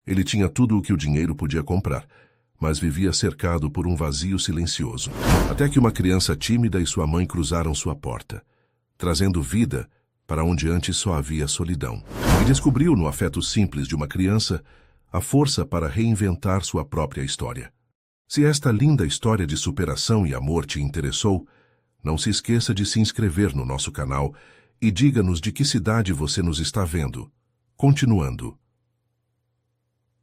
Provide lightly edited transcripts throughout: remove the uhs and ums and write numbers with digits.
Ele tinha tudo o que o dinheiro podia comprar, mas vivia cercado por um vazio silencioso. Até que uma criança tímida e sua mãe cruzaram sua porta, trazendo vida para onde antes só havia solidão. E descobriu no afeto simples de uma criança a força para reinventar sua própria história. Se esta linda história de superação e amor te interessou, não se esqueça de se inscrever no nosso canal e diga-nos de que cidade você nos está vendo. Continuando.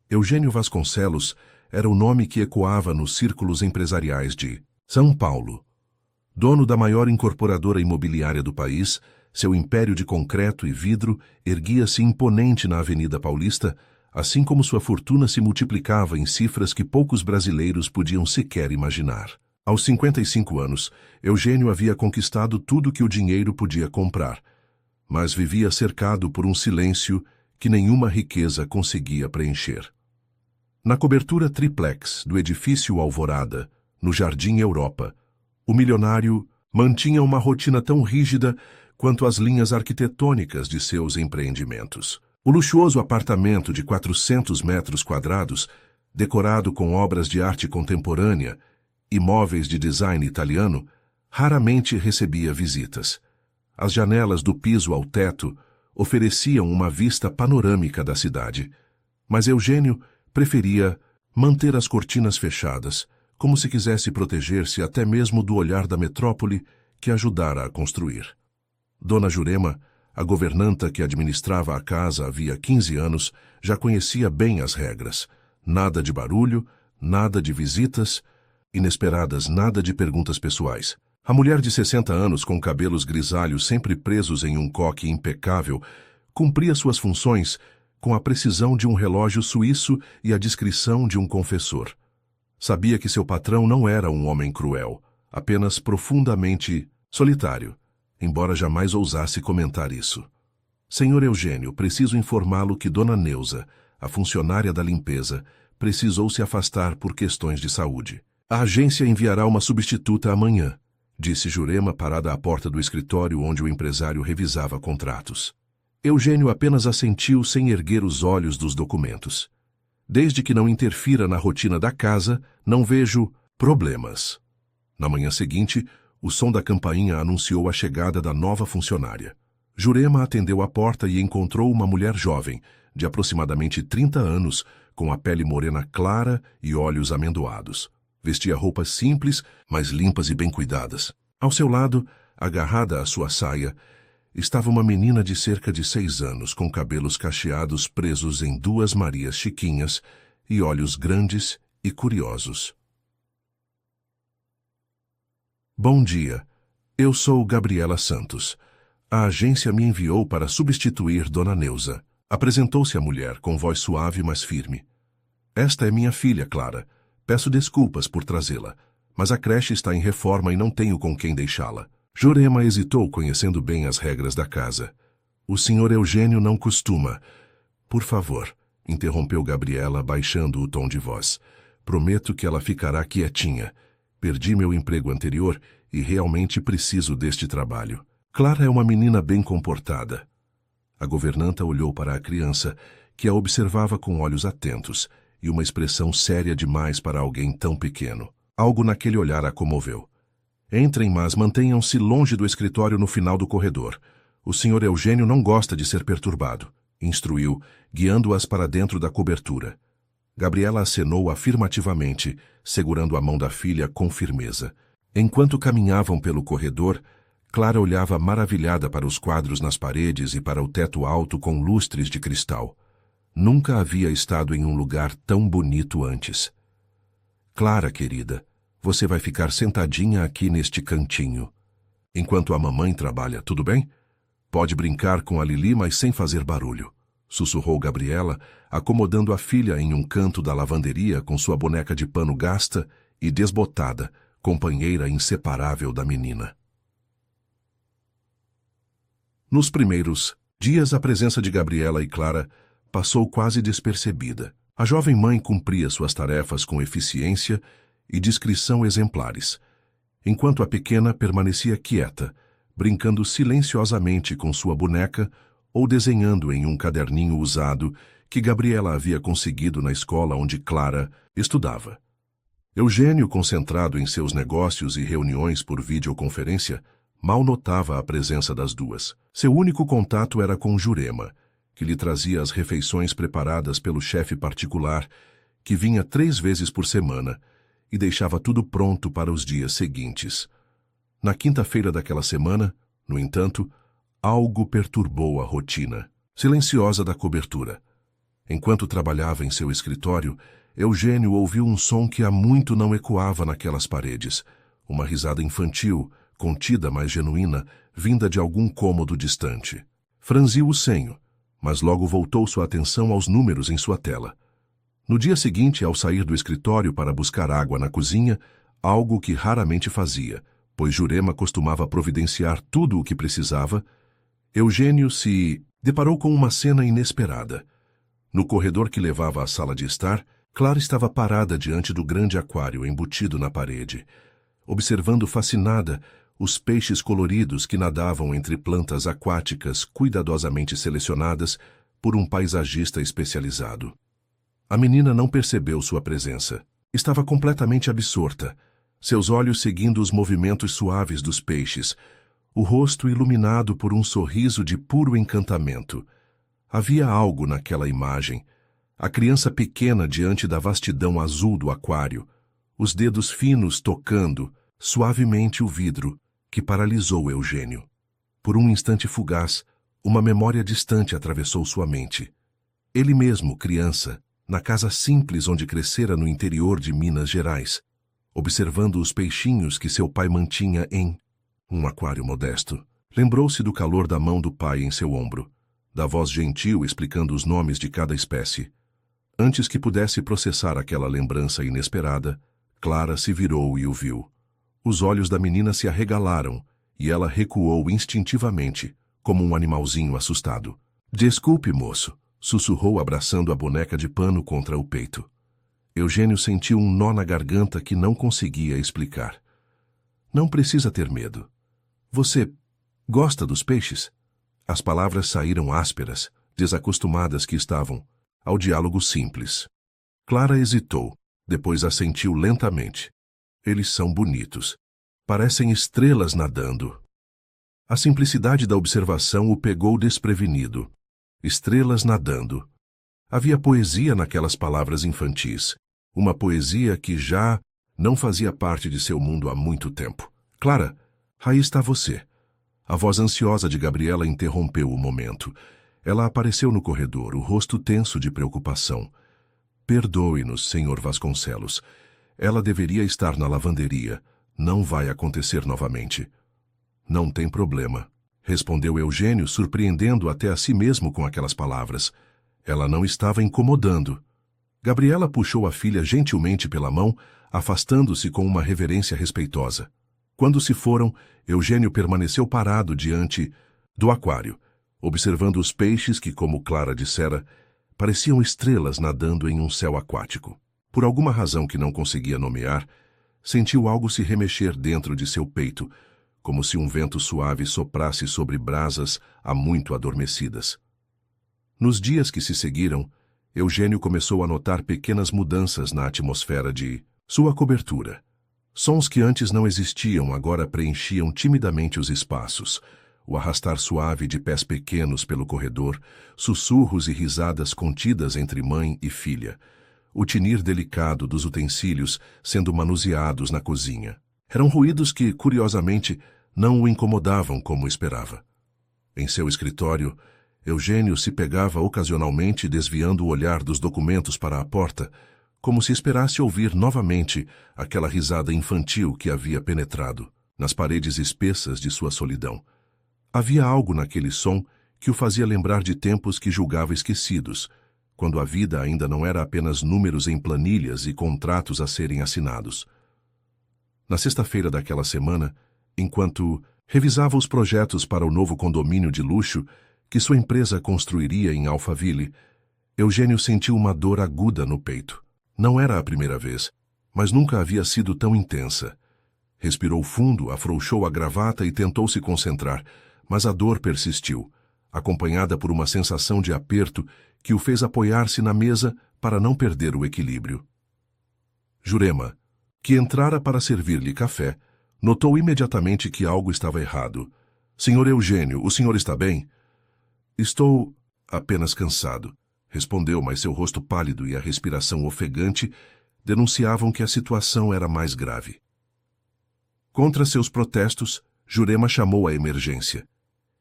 Eugênio Vasconcelos era o nome que ecoava nos círculos empresariais de São Paulo. Dono da maior incorporadora imobiliária do país, seu império de concreto e vidro erguia-se imponente na Avenida Paulista, assim como sua fortuna se multiplicava em cifras que poucos brasileiros podiam sequer imaginar. Aos 55 anos, Eugênio havia conquistado tudo que o dinheiro podia comprar, mas vivia cercado por um silêncio que nenhuma riqueza conseguia preencher. Na cobertura triplex do edifício Alvorada, no Jardim Europa, o milionário mantinha uma rotina tão rígida quanto as linhas arquitetônicas de seus empreendimentos. O luxuoso apartamento de 400 metros quadrados, decorado com obras de arte contemporânea e móveis de design italiano, raramente recebia visitas. As janelas do piso ao teto ofereciam uma vista panorâmica da cidade, mas Eugênio preferia manter as cortinas fechadas, como se quisesse proteger-se até mesmo do olhar da metrópole que ajudara a construir. Dona Jurema, a governanta que administrava a casa havia 15 anos, já conhecia bem as regras. Nada de barulho, nada de visitas inesperadas, nada de perguntas pessoais. A mulher de 60 anos, com cabelos grisalhos sempre presos em um coque impecável, cumpria suas funções com a precisão de um relógio suíço e a discrição de um confessor. Sabia que seu patrão não era um homem cruel, apenas profundamente solitário, embora jamais ousasse comentar isso. Senhor Eugênio, preciso informá-lo que Dona Neuza, a funcionária da limpeza, precisou se afastar por questões de saúde. A agência enviará uma substituta amanhã, disse Jurema parada à porta do escritório onde o empresário revisava contratos. Eugênio apenas assentiu sem erguer os olhos dos documentos. Desde que não interfira na rotina da casa, não vejo problemas. Na manhã seguinte, o som da campainha anunciou a chegada da nova funcionária. Jurema atendeu a porta e encontrou uma mulher jovem, de aproximadamente 30 anos, com a pele morena clara e olhos amendoados. Vestia roupas simples, mas limpas e bem cuidadas. Ao seu lado, agarrada à sua saia, estava uma menina de cerca de 6 anos, com cabelos cacheados presos em 2 Marias chiquinhas e olhos grandes e curiosos. Bom dia, eu sou Gabriela Santos. A agência me enviou para substituir Dona Neuza. Apresentou-se a mulher com voz suave, mas firme. Esta é minha filha, Clara. Peço desculpas por trazê-la, mas a creche está em reforma e não tenho com quem deixá-la. Jurema hesitou, conhecendo bem as regras da casa. O senhor Eugênio não costuma... Por favor, interrompeu Gabriela, baixando o tom de voz. Prometo que ela ficará quietinha. Perdi meu emprego anterior e realmente preciso deste trabalho. Clara é uma menina bem comportada. A governanta olhou para a criança, que a observava com olhos atentos e uma expressão séria demais para alguém tão pequeno. Algo naquele olhar a comoveu. Entrem, mas mantenham-se longe do escritório no final do corredor. O senhor Eugênio não gosta de ser perturbado, instruiu, guiando-as para dentro da cobertura. Gabriela acenou afirmativamente, segurando a mão da filha com firmeza. Enquanto caminhavam pelo corredor, Clara olhava maravilhada para os quadros nas paredes e para o teto alto com lustres de cristal. Nunca havia estado em um lugar tão bonito antes. Clara, querida, você vai ficar sentadinha aqui neste cantinho. Enquanto a mamãe trabalha, tudo bem? Pode brincar com a Lili, mas sem fazer barulho, sussurrou Gabriela, acomodando a filha em um canto da lavanderia com sua boneca de pano gasta e desbotada, companheira inseparável da menina. Nos primeiros dias, a presença de Gabriela e Clara passou quase despercebida. A jovem mãe cumpria suas tarefas com eficiência e discrição exemplares, enquanto a pequena permanecia quieta, brincando silenciosamente com sua boneca ou desenhando em um caderninho usado que Gabriela havia conseguido na escola onde Clara estudava. Eugênio, concentrado em seus negócios e reuniões por videoconferência, mal notava a presença das duas. Seu único contato era com Jurema, que lhe trazia as refeições preparadas pelo chefe particular, que vinha 3 vezes por semana e deixava tudo pronto para os dias seguintes. Na quinta-feira daquela semana, no entanto, algo perturbou a rotina silenciosa da cobertura. Enquanto trabalhava em seu escritório, Eugênio ouviu um som que há muito não ecoava naquelas paredes. Uma risada infantil, contida, mas genuína, vinda de algum cômodo distante. Franziu o senho, mas logo voltou sua atenção aos números em sua tela. No dia seguinte, ao sair do escritório para buscar água na cozinha, algo que raramente fazia, pois Jurema costumava providenciar tudo o que precisava, Eugênio se deparou com uma cena inesperada. No corredor que levava à sala de estar, Clara estava parada diante do grande aquário embutido na parede, observando fascinada os peixes coloridos que nadavam entre plantas aquáticas cuidadosamente selecionadas por um paisagista especializado. A menina não percebeu sua presença. Estava completamente absorta, seus olhos seguindo os movimentos suaves dos peixes, o rosto iluminado por um sorriso de puro encantamento. Havia algo naquela imagem. A criança pequena diante da vastidão azul do aquário, os dedos finos tocando suavemente o vidro, que paralisou Eugênio. Por um instante fugaz, uma memória distante atravessou sua mente. Ele mesmo, criança, na casa simples onde crescera no interior de Minas Gerais, observando os peixinhos que seu pai mantinha em um aquário modesto. Lembrou-se do calor da mão do pai em seu ombro, da voz gentil explicando os nomes de cada espécie. Antes que pudesse processar aquela lembrança inesperada, Clara se virou e o viu. Os olhos da menina se arregalaram e ela recuou instintivamente, como um animalzinho assustado. "Desculpe, moço", sussurrou abraçando a boneca de pano contra o peito. Eugênio sentiu um nó na garganta que não conseguia explicar. "Não precisa ter medo. Você gosta dos peixes?" As palavras saíram ásperas, desacostumadas que estavam, ao diálogo simples. Clara hesitou, depois assentiu lentamente. "Eles são bonitos. Parecem estrelas nadando." A simplicidade da observação o pegou desprevenido. Estrelas nadando. Havia poesia naquelas palavras infantis, uma poesia que já não fazia parte de seu mundo há muito tempo. "Clara, aí está você." A voz ansiosa de Gabriela interrompeu o momento. Ela apareceu no corredor, o rosto tenso de preocupação. "Perdoe-nos, Sr. Vasconcelos. Ela deveria estar na lavanderia. Não vai acontecer novamente." "Não tem problema", respondeu Eugênio, surpreendendo até a si mesmo com aquelas palavras. Ela não estava incomodando. Gabriela puxou a filha gentilmente pela mão, afastando-se com uma reverência respeitosa. Quando se foram, Eugênio permaneceu parado diante do aquário, observando os peixes que, como Clara dissera, pareciam estrelas nadando em um céu aquático. Por alguma razão que não conseguia nomear, sentiu algo se remexer dentro de seu peito, como se um vento suave soprasse sobre brasas há muito adormecidas. Nos dias que se seguiram, Eugênio começou a notar pequenas mudanças na atmosfera de sua cobertura. Sons que antes não existiam agora preenchiam timidamente os espaços. O arrastar suave de pés pequenos pelo corredor, sussurros e risadas contidas entre mãe e filha, o tinir delicado dos utensílios sendo manuseados na cozinha. Eram ruídos que, curiosamente, não o incomodavam como esperava. Em seu escritório, Eugênio se pegava ocasionalmente desviando o olhar dos documentos para a porta, como se esperasse ouvir novamente aquela risada infantil que havia penetrado nas paredes espessas de sua solidão. Havia algo naquele som que o fazia lembrar de tempos que julgava esquecidos, quando a vida ainda não era apenas números em planilhas e contratos a serem assinados. Na sexta-feira daquela semana, enquanto revisava os projetos para o novo condomínio de luxo que sua empresa construiria em Alphaville, Eugênio sentiu uma dor aguda no peito. Não era a primeira vez, mas nunca havia sido tão intensa. Respirou fundo, afrouxou a gravata e tentou se concentrar, mas a dor persistiu, acompanhada por uma sensação de aperto que o fez apoiar-se na mesa para não perder o equilíbrio. Jurema, que entrara para servir-lhe café, notou imediatamente que algo estava errado. Senhor Eugênio, o senhor está bem? Estou apenas cansado, respondeu, mas seu rosto pálido e a respiração ofegante denunciavam que a situação era mais grave. Contra seus protestos, Jurema chamou a emergência.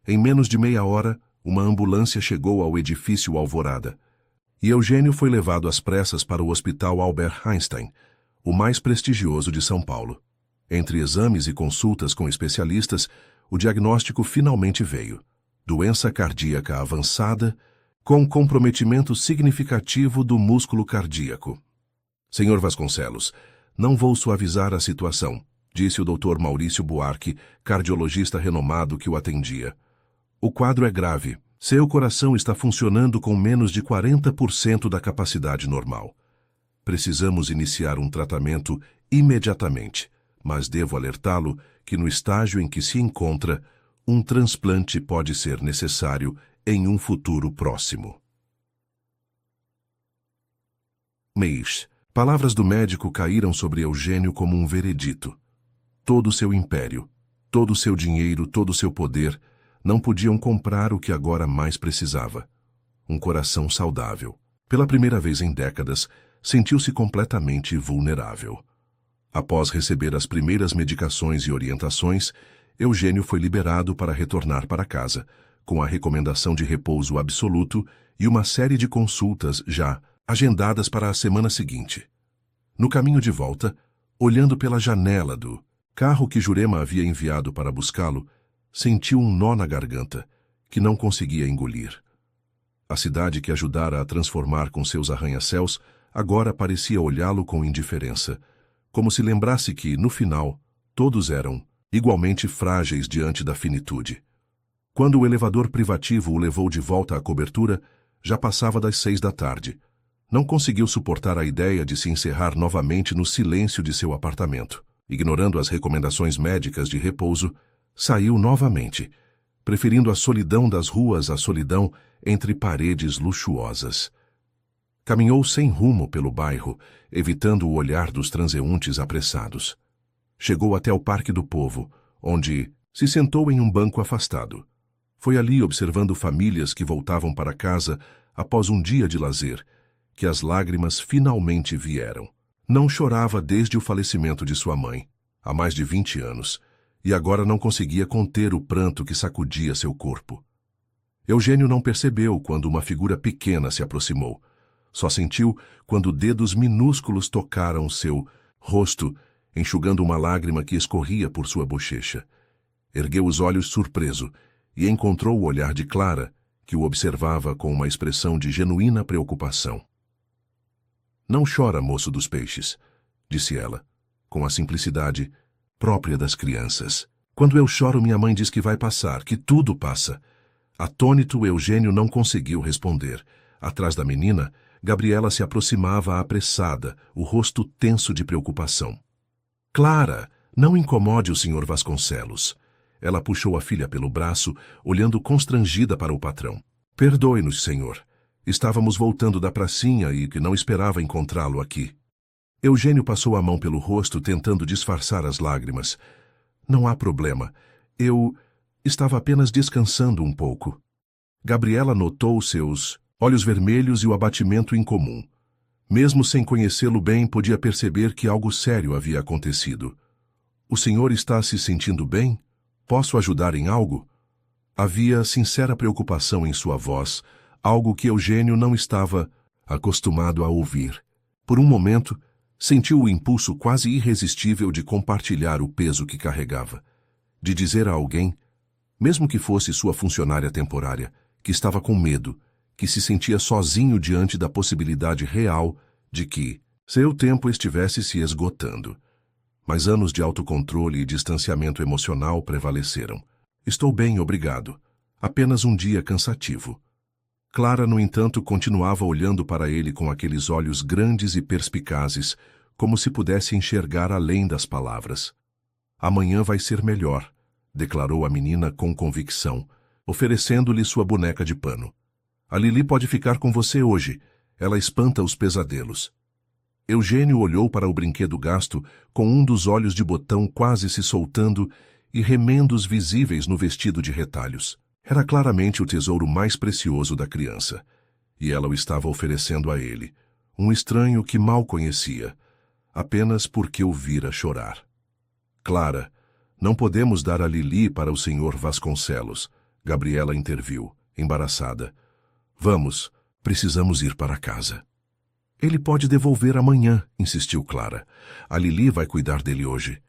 Em menos de meia hora, uma ambulância chegou ao edifício Alvorada, e Eugênio foi levado às pressas para o Hospital Albert Einstein, o mais prestigioso de São Paulo. Entre exames e consultas com especialistas, o diagnóstico finalmente veio: doença cardíaca avançada, com comprometimento significativo do músculo cardíaco. Senhor Vasconcelos, não vou suavizar a situação, disse o Dr. Maurício Buarque, cardiologista renomado que o atendia. O quadro é grave. Seu coração está funcionando com menos de 40% da capacidade normal. Precisamos iniciar um tratamento imediatamente, mas devo alertá-lo que no estágio em que se encontra, um transplante pode ser necessário em um futuro próximo. Mês. Palavras do médico caíram sobre Eugênio como um veredito. Todo o seu império, todo o seu dinheiro, todo o seu poder não podiam comprar o que agora mais precisava: um coração saudável. Pela primeira vez em décadas, sentiu-se completamente vulnerável. Após receber as primeiras medicações e orientações, Eugênio foi liberado para retornar para casa, com a recomendação de repouso absoluto e uma série de consultas já agendadas para a semana seguinte. No caminho de volta, olhando pela janela do carro que Jurema havia enviado para buscá-lo, sentiu um nó na garganta, que não conseguia engolir. A cidade que ajudara a transformar com seus arranha-céus agora parecia olhá-lo com indiferença, como se lembrasse que, no final, todos eram igualmente frágeis diante da finitude. Quando o elevador privativo o levou de volta à cobertura, já passava das 6 da tarde. Não conseguiu suportar a ideia de se encerrar novamente no silêncio de seu apartamento. Ignorando as recomendações médicas de repouso, saiu novamente, preferindo a solidão das ruas à solidão entre paredes luxuosas. Caminhou sem rumo pelo bairro, evitando o olhar dos transeuntes apressados. Chegou até o Parque do Povo, onde se sentou em um banco afastado. Foi ali, observando famílias que voltavam para casa após um dia de lazer, que as lágrimas finalmente vieram. Não chorava desde o falecimento de sua mãe, há mais de 20 anos, e agora não conseguia conter o pranto que sacudia seu corpo. Eugênio não percebeu quando uma figura pequena se aproximou. Só sentiu quando dedos minúsculos tocaram seu rosto, enxugando uma lágrima que escorria por sua bochecha. Ergueu os olhos surpreso e encontrou o olhar de Clara, que o observava com uma expressão de genuína preocupação. "Não chora, moço dos peixes", disse ela, com a simplicidade própria das crianças. "Quando eu choro, minha mãe diz que vai passar, que tudo passa." Atônito, Eugênio não conseguiu responder. Atrás da menina, Gabriela se aproximava apressada, o rosto tenso de preocupação. "Clara, não incomode o senhor Vasconcelos." Ela puxou a filha pelo braço, olhando constrangida para o patrão. "Perdoe-nos, senhor. Estávamos voltando da pracinha e que não esperava encontrá-lo aqui." Eugênio passou a mão pelo rosto, tentando disfarçar as lágrimas. "Não há problema. Eu estava apenas descansando um pouco." Gabriela notou seus olhos vermelhos e o abatimento incomum. Mesmo sem conhecê-lo bem, podia perceber que algo sério havia acontecido. "O senhor está se sentindo bem? Posso ajudar em algo?" Havia sincera preocupação em sua voz, algo que Eugênio não estava acostumado a ouvir. Por um momento, sentiu o impulso quase irresistível de compartilhar o peso que carregava, de dizer a alguém, mesmo que fosse sua funcionária temporária, que estava com medo, que se sentia sozinho diante da possibilidade real de que seu tempo estivesse se esgotando. Mas anos de autocontrole e distanciamento emocional prevaleceram. "Estou bem, obrigado. Apenas um dia cansativo." Clara, no entanto, continuava olhando para ele com aqueles olhos grandes e perspicazes, como se pudesse enxergar além das palavras. "Amanhã vai ser melhor", declarou a menina com convicção, oferecendo-lhe sua boneca de pano. A Lili pode ficar com você hoje. Ela espanta os pesadelos. Eugênio olhou para o brinquedo gasto, com um dos olhos de botão quase se soltando e remendos visíveis no vestido de retalhos. Era claramente o tesouro mais precioso da criança. E ela o estava oferecendo a ele, um estranho que mal conhecia, apenas porque o vira chorar. Clara, não podemos dar a Lili para o Sr. Vasconcelos. Gabriela interviu, embaraçada. Vamos, precisamos ir para casa. Ele pode devolver amanhã, insistiu Clara. A Lili vai cuidar dele hoje.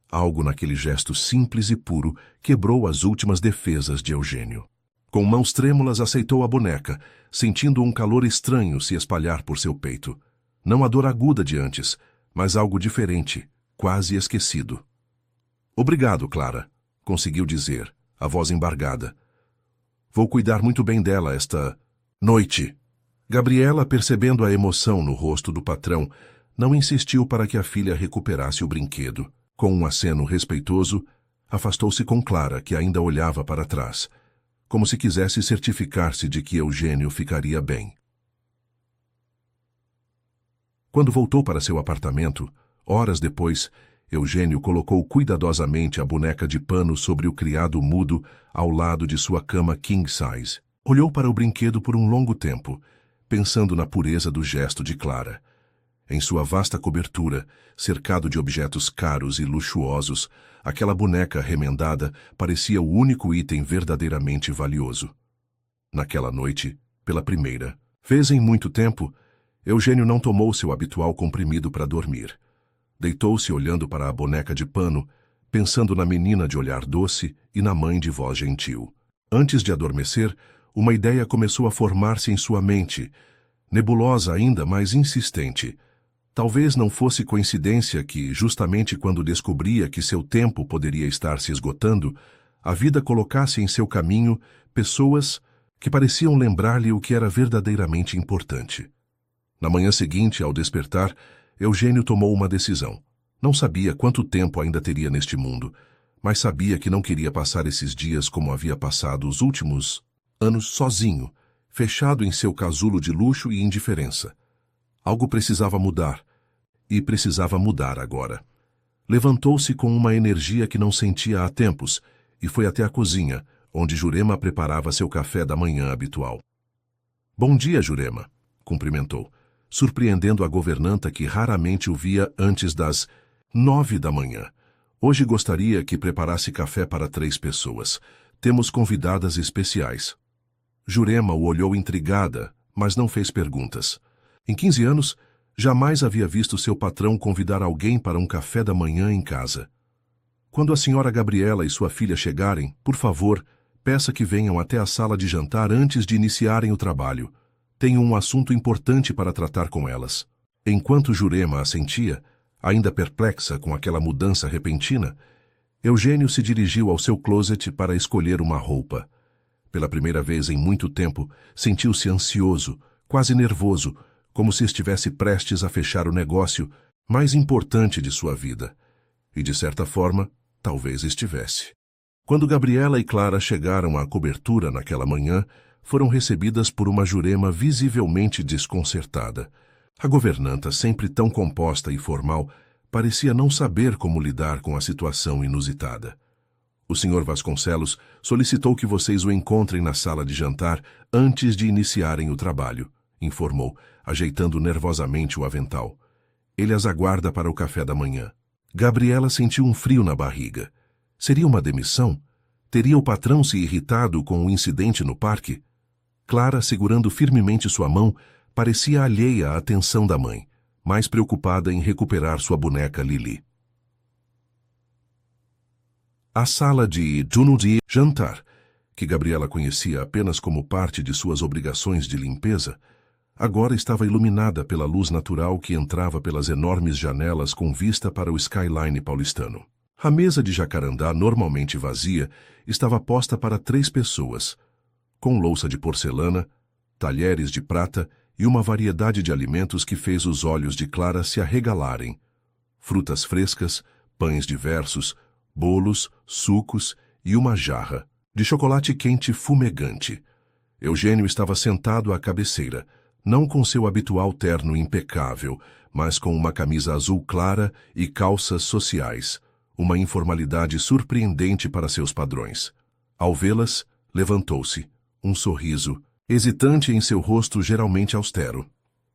Algo naquele gesto simples e puro quebrou as últimas defesas de Eugênio. Com mãos trêmulas aceitou a boneca, sentindo um calor estranho se espalhar por seu peito. Não a dor aguda de antes, mas algo diferente, quase esquecido. Obrigado, Clara, conseguiu dizer, a voz embargada. Vou cuidar muito bem dela esta noite. Gabriela, percebendo a emoção no rosto do patrão, não insistiu para que a filha recuperasse o brinquedo. Com um aceno respeitoso, afastou-se com Clara, que ainda olhava para trás, como se quisesse certificar-se de que Eugênio ficaria bem. Quando voltou para seu apartamento, horas depois, Eugênio colocou cuidadosamente a boneca de pano sobre o criado mudo ao lado de sua cama king size. Olhou para o brinquedo por um longo tempo, pensando na pureza do gesto de Clara. Em sua vasta cobertura, cercado de objetos caros e luxuosos, aquela boneca remendada parecia o único item verdadeiramente valioso. Naquela noite, pela primeira vez em muito tempo, Eugênio não tomou seu habitual comprimido para dormir. Deitou-se olhando para a boneca de pano, pensando na menina de olhar doce e na mãe de voz gentil. Antes de adormecer, uma ideia começou a formar-se em sua mente, nebulosa ainda, mas insistente. Talvez não fosse coincidência que, justamente quando descobria que seu tempo poderia estar se esgotando, a vida colocasse em seu caminho pessoas que pareciam lembrar-lhe o que era verdadeiramente importante. Na manhã seguinte, ao despertar, Eugênio tomou uma decisão. Não sabia quanto tempo ainda teria neste mundo, mas sabia que não queria passar esses dias como havia passado os últimos anos sozinho, fechado em seu casulo de luxo e indiferença. Algo precisava mudar, e precisava mudar agora. Levantou-se com uma energia que não sentia há tempos e foi até a cozinha, onde Jurema preparava seu café da manhã habitual. Bom dia, Jurema, cumprimentou, surpreendendo a governanta que raramente o via antes das 9 da manhã. Hoje gostaria que preparasse café para 3 pessoas. Temos convidadas especiais. Jurema o olhou intrigada, mas não fez perguntas. Em 15 anos, jamais havia visto seu patrão convidar alguém para um café da manhã em casa. Quando a senhora Gabriela e sua filha chegarem, por favor, peça que venham até a sala de jantar antes de iniciarem o trabalho. Tenho um assunto importante para tratar com elas. Enquanto Jurema assentia, ainda perplexa com aquela mudança repentina, Eugênio se dirigiu ao seu closet para escolher uma roupa. Pela primeira vez em muito tempo, sentiu-se ansioso, quase nervoso, como se estivesse prestes a fechar o negócio mais importante de sua vida. E, de certa forma, talvez estivesse. Quando Gabriela e Clara chegaram à cobertura naquela manhã, foram recebidas por uma Jurema visivelmente desconcertada. A governanta, sempre tão composta e formal, parecia não saber como lidar com a situação inusitada. O Sr. Vasconcelos solicitou que vocês o encontrem na sala de jantar antes de iniciarem o trabalho, informou, ajeitando nervosamente o avental. Ele as aguarda para o café da manhã. Gabriela sentiu um frio na barriga. Seria uma demissão? Teria o patrão se irritado com o incidente no parque? Clara, segurando firmemente sua mão, parecia alheia à atenção da mãe, mais preocupada em recuperar sua boneca Lili. A sala de jantar, que Gabriela conhecia apenas como parte de suas obrigações de limpeza, agora estava iluminada pela luz natural que entrava pelas enormes janelas com vista para o skyline paulistano. A mesa de jacarandá, normalmente vazia, estava posta para 3 pessoas, com louça de porcelana, talheres de prata e uma variedade de alimentos que fez os olhos de Clara se arregalarem. Frutas frescas, pães diversos, bolos, sucos e uma jarra de chocolate quente fumegante. Eugênio estava sentado à cabeceira, não com seu habitual terno impecável, mas com uma camisa azul clara e calças sociais, uma informalidade surpreendente para seus padrões. Ao vê-las, levantou-se, um sorriso, hesitante em seu rosto geralmente austero.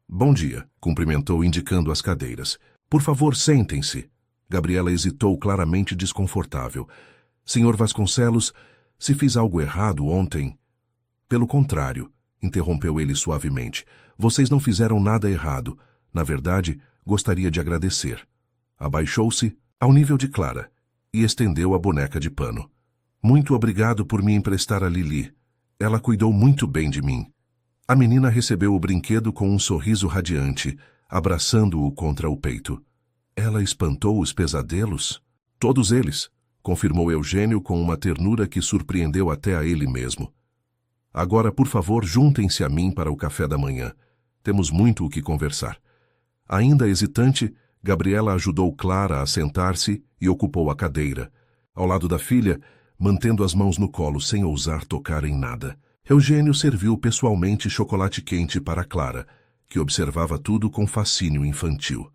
Bom dia, cumprimentou indicando as cadeiras. Por favor, sentem-se. Gabriela hesitou claramente desconfortável. Senhor Vasconcelos, se fiz algo errado ontem... Pelo contrário, interrompeu ele suavemente. Vocês não fizeram nada errado. Na verdade, gostaria de agradecer. Abaixou-se ao nível de Clara e estendeu a boneca de pano. Muito obrigado por me emprestar a Lili. Ela cuidou muito bem de mim. A menina recebeu o brinquedo com um sorriso radiante, abraçando-o contra o peito. Ela espantou os pesadelos? Todos eles, confirmou Eugênio com uma ternura que surpreendeu até a ele mesmo. Agora, por favor, juntem-se a mim para o café da manhã. Temos muito o que conversar. Ainda hesitante, Gabriela ajudou Clara a sentar-se e ocupou a cadeira, ao lado da filha, mantendo as mãos no colo sem ousar tocar em nada. Eugênio serviu pessoalmente chocolate quente para Clara, que observava tudo com fascínio infantil.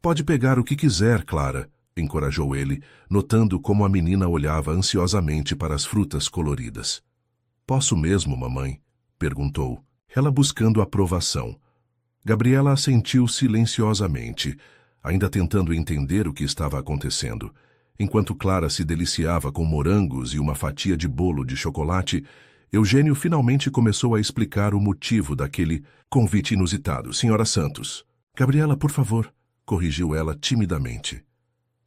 Pode pegar o que quiser, Clara, encorajou ele, notando como a menina olhava ansiosamente para as frutas coloridas. Posso mesmo, mamãe? Perguntou, ela buscando aprovação. Gabriela assentiu silenciosamente, ainda tentando entender o que estava acontecendo. Enquanto Clara se deliciava com morangos e uma fatia de bolo de chocolate, Eugênio finalmente começou a explicar o motivo daquele convite inusitado. Senhora Santos. Gabriela, por favor, corrigiu ela timidamente.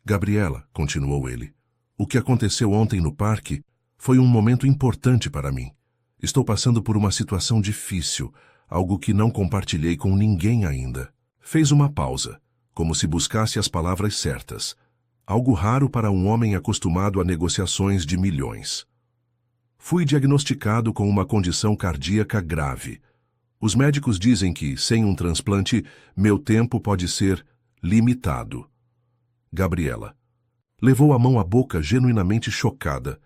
Gabriela, continuou ele, o que aconteceu ontem no parque foi um momento importante para mim. Estou passando por uma situação difícil, algo que não compartilhei com ninguém ainda. Fez uma pausa, como se buscasse as palavras certas. Algo raro para um homem acostumado a negociações de milhões. Fui diagnosticado com uma condição cardíaca grave. Os médicos dizem que, sem um transplante, meu tempo pode ser limitado. Gabriela levou a mão à boca genuinamente chocada.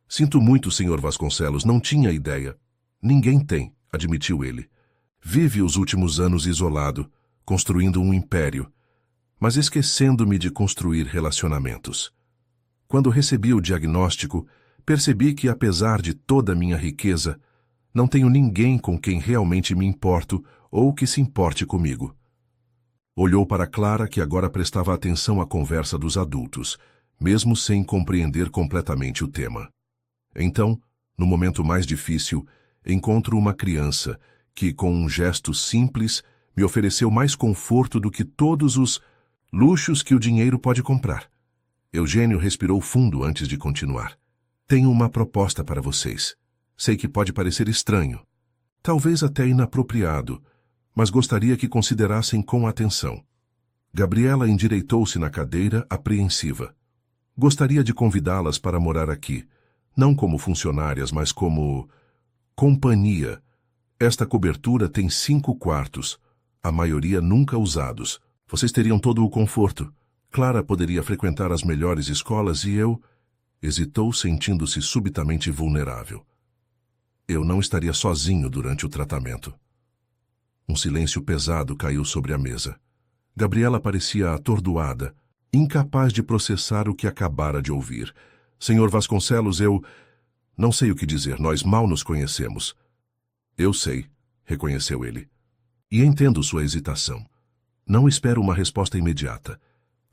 Sinto muito, Sr. Vasconcelos, não tinha ideia. Ninguém tem, admitiu ele. Vive os últimos anos isolado, construindo um império, mas esquecendo-me de construir relacionamentos. Quando recebi o diagnóstico, percebi que, apesar de toda a minha riqueza, não tenho ninguém com quem realmente me importo ou que se importe comigo. Olhou para Clara, que agora prestava atenção à conversa dos adultos, mesmo sem compreender completamente o tema. Então, no momento mais difícil, encontro uma criança que, com um gesto simples, me ofereceu mais conforto do que todos os luxos que o dinheiro pode comprar. Eugênio respirou fundo antes de continuar. Tenho uma proposta para vocês. Sei que pode parecer estranho, talvez até inapropriado, mas gostaria que considerassem com atenção. Gabriela endireitou-se na cadeira, apreensiva. Gostaria de convidá-las para morar aqui, não como funcionárias, mas como companhia. Esta cobertura tem 5 quartos, a maioria nunca usados. Vocês teriam todo o conforto. Clara poderia frequentar as melhores escolas e eu... Hesitou, sentindo-se subitamente vulnerável. Eu não estaria sozinho durante o tratamento. Um silêncio pesado caiu sobre a mesa. Gabriela parecia atordoada, incapaz de processar o que acabara de ouvir. Senhor Vasconcelos, eu... Não sei o que dizer, nós mal nos conhecemos. Eu sei, reconheceu ele. E entendo sua hesitação. Não espero uma resposta imediata.